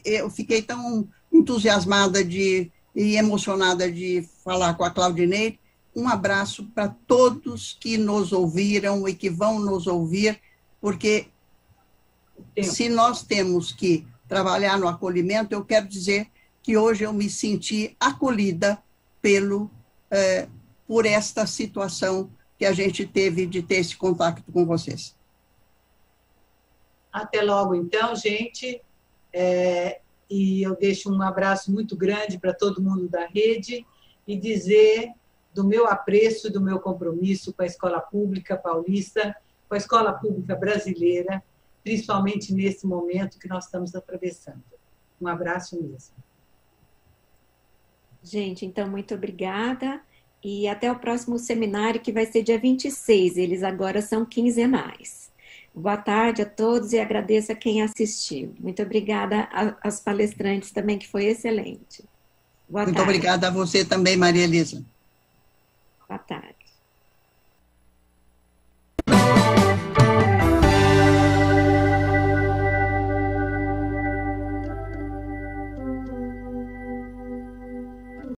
Eu fiquei tão entusiasmada e emocionada de falar com a Claudineide. Um abraço para todos que nos ouviram e que vão nos ouvir, porque se nós temos que trabalhar no acolhimento, eu quero dizer que hoje eu me senti acolhida por esta situação que a gente teve de ter esse contato com vocês. Até logo, então, gente. E eu deixo um abraço muito grande para todo mundo da rede e dizer do meu apreço, do meu compromisso com a escola pública paulista, com a escola pública brasileira, principalmente nesse momento que nós estamos atravessando. Um abraço mesmo. Gente, então, muito obrigada. E até o próximo seminário, que vai ser dia 26. Eles agora são quinzenais. Boa tarde a todos e agradeço a quem assistiu. Muito obrigada às palestrantes também, que foi excelente. Boa tarde. Muito obrigada a você também, Maria Elisa. Boa tarde.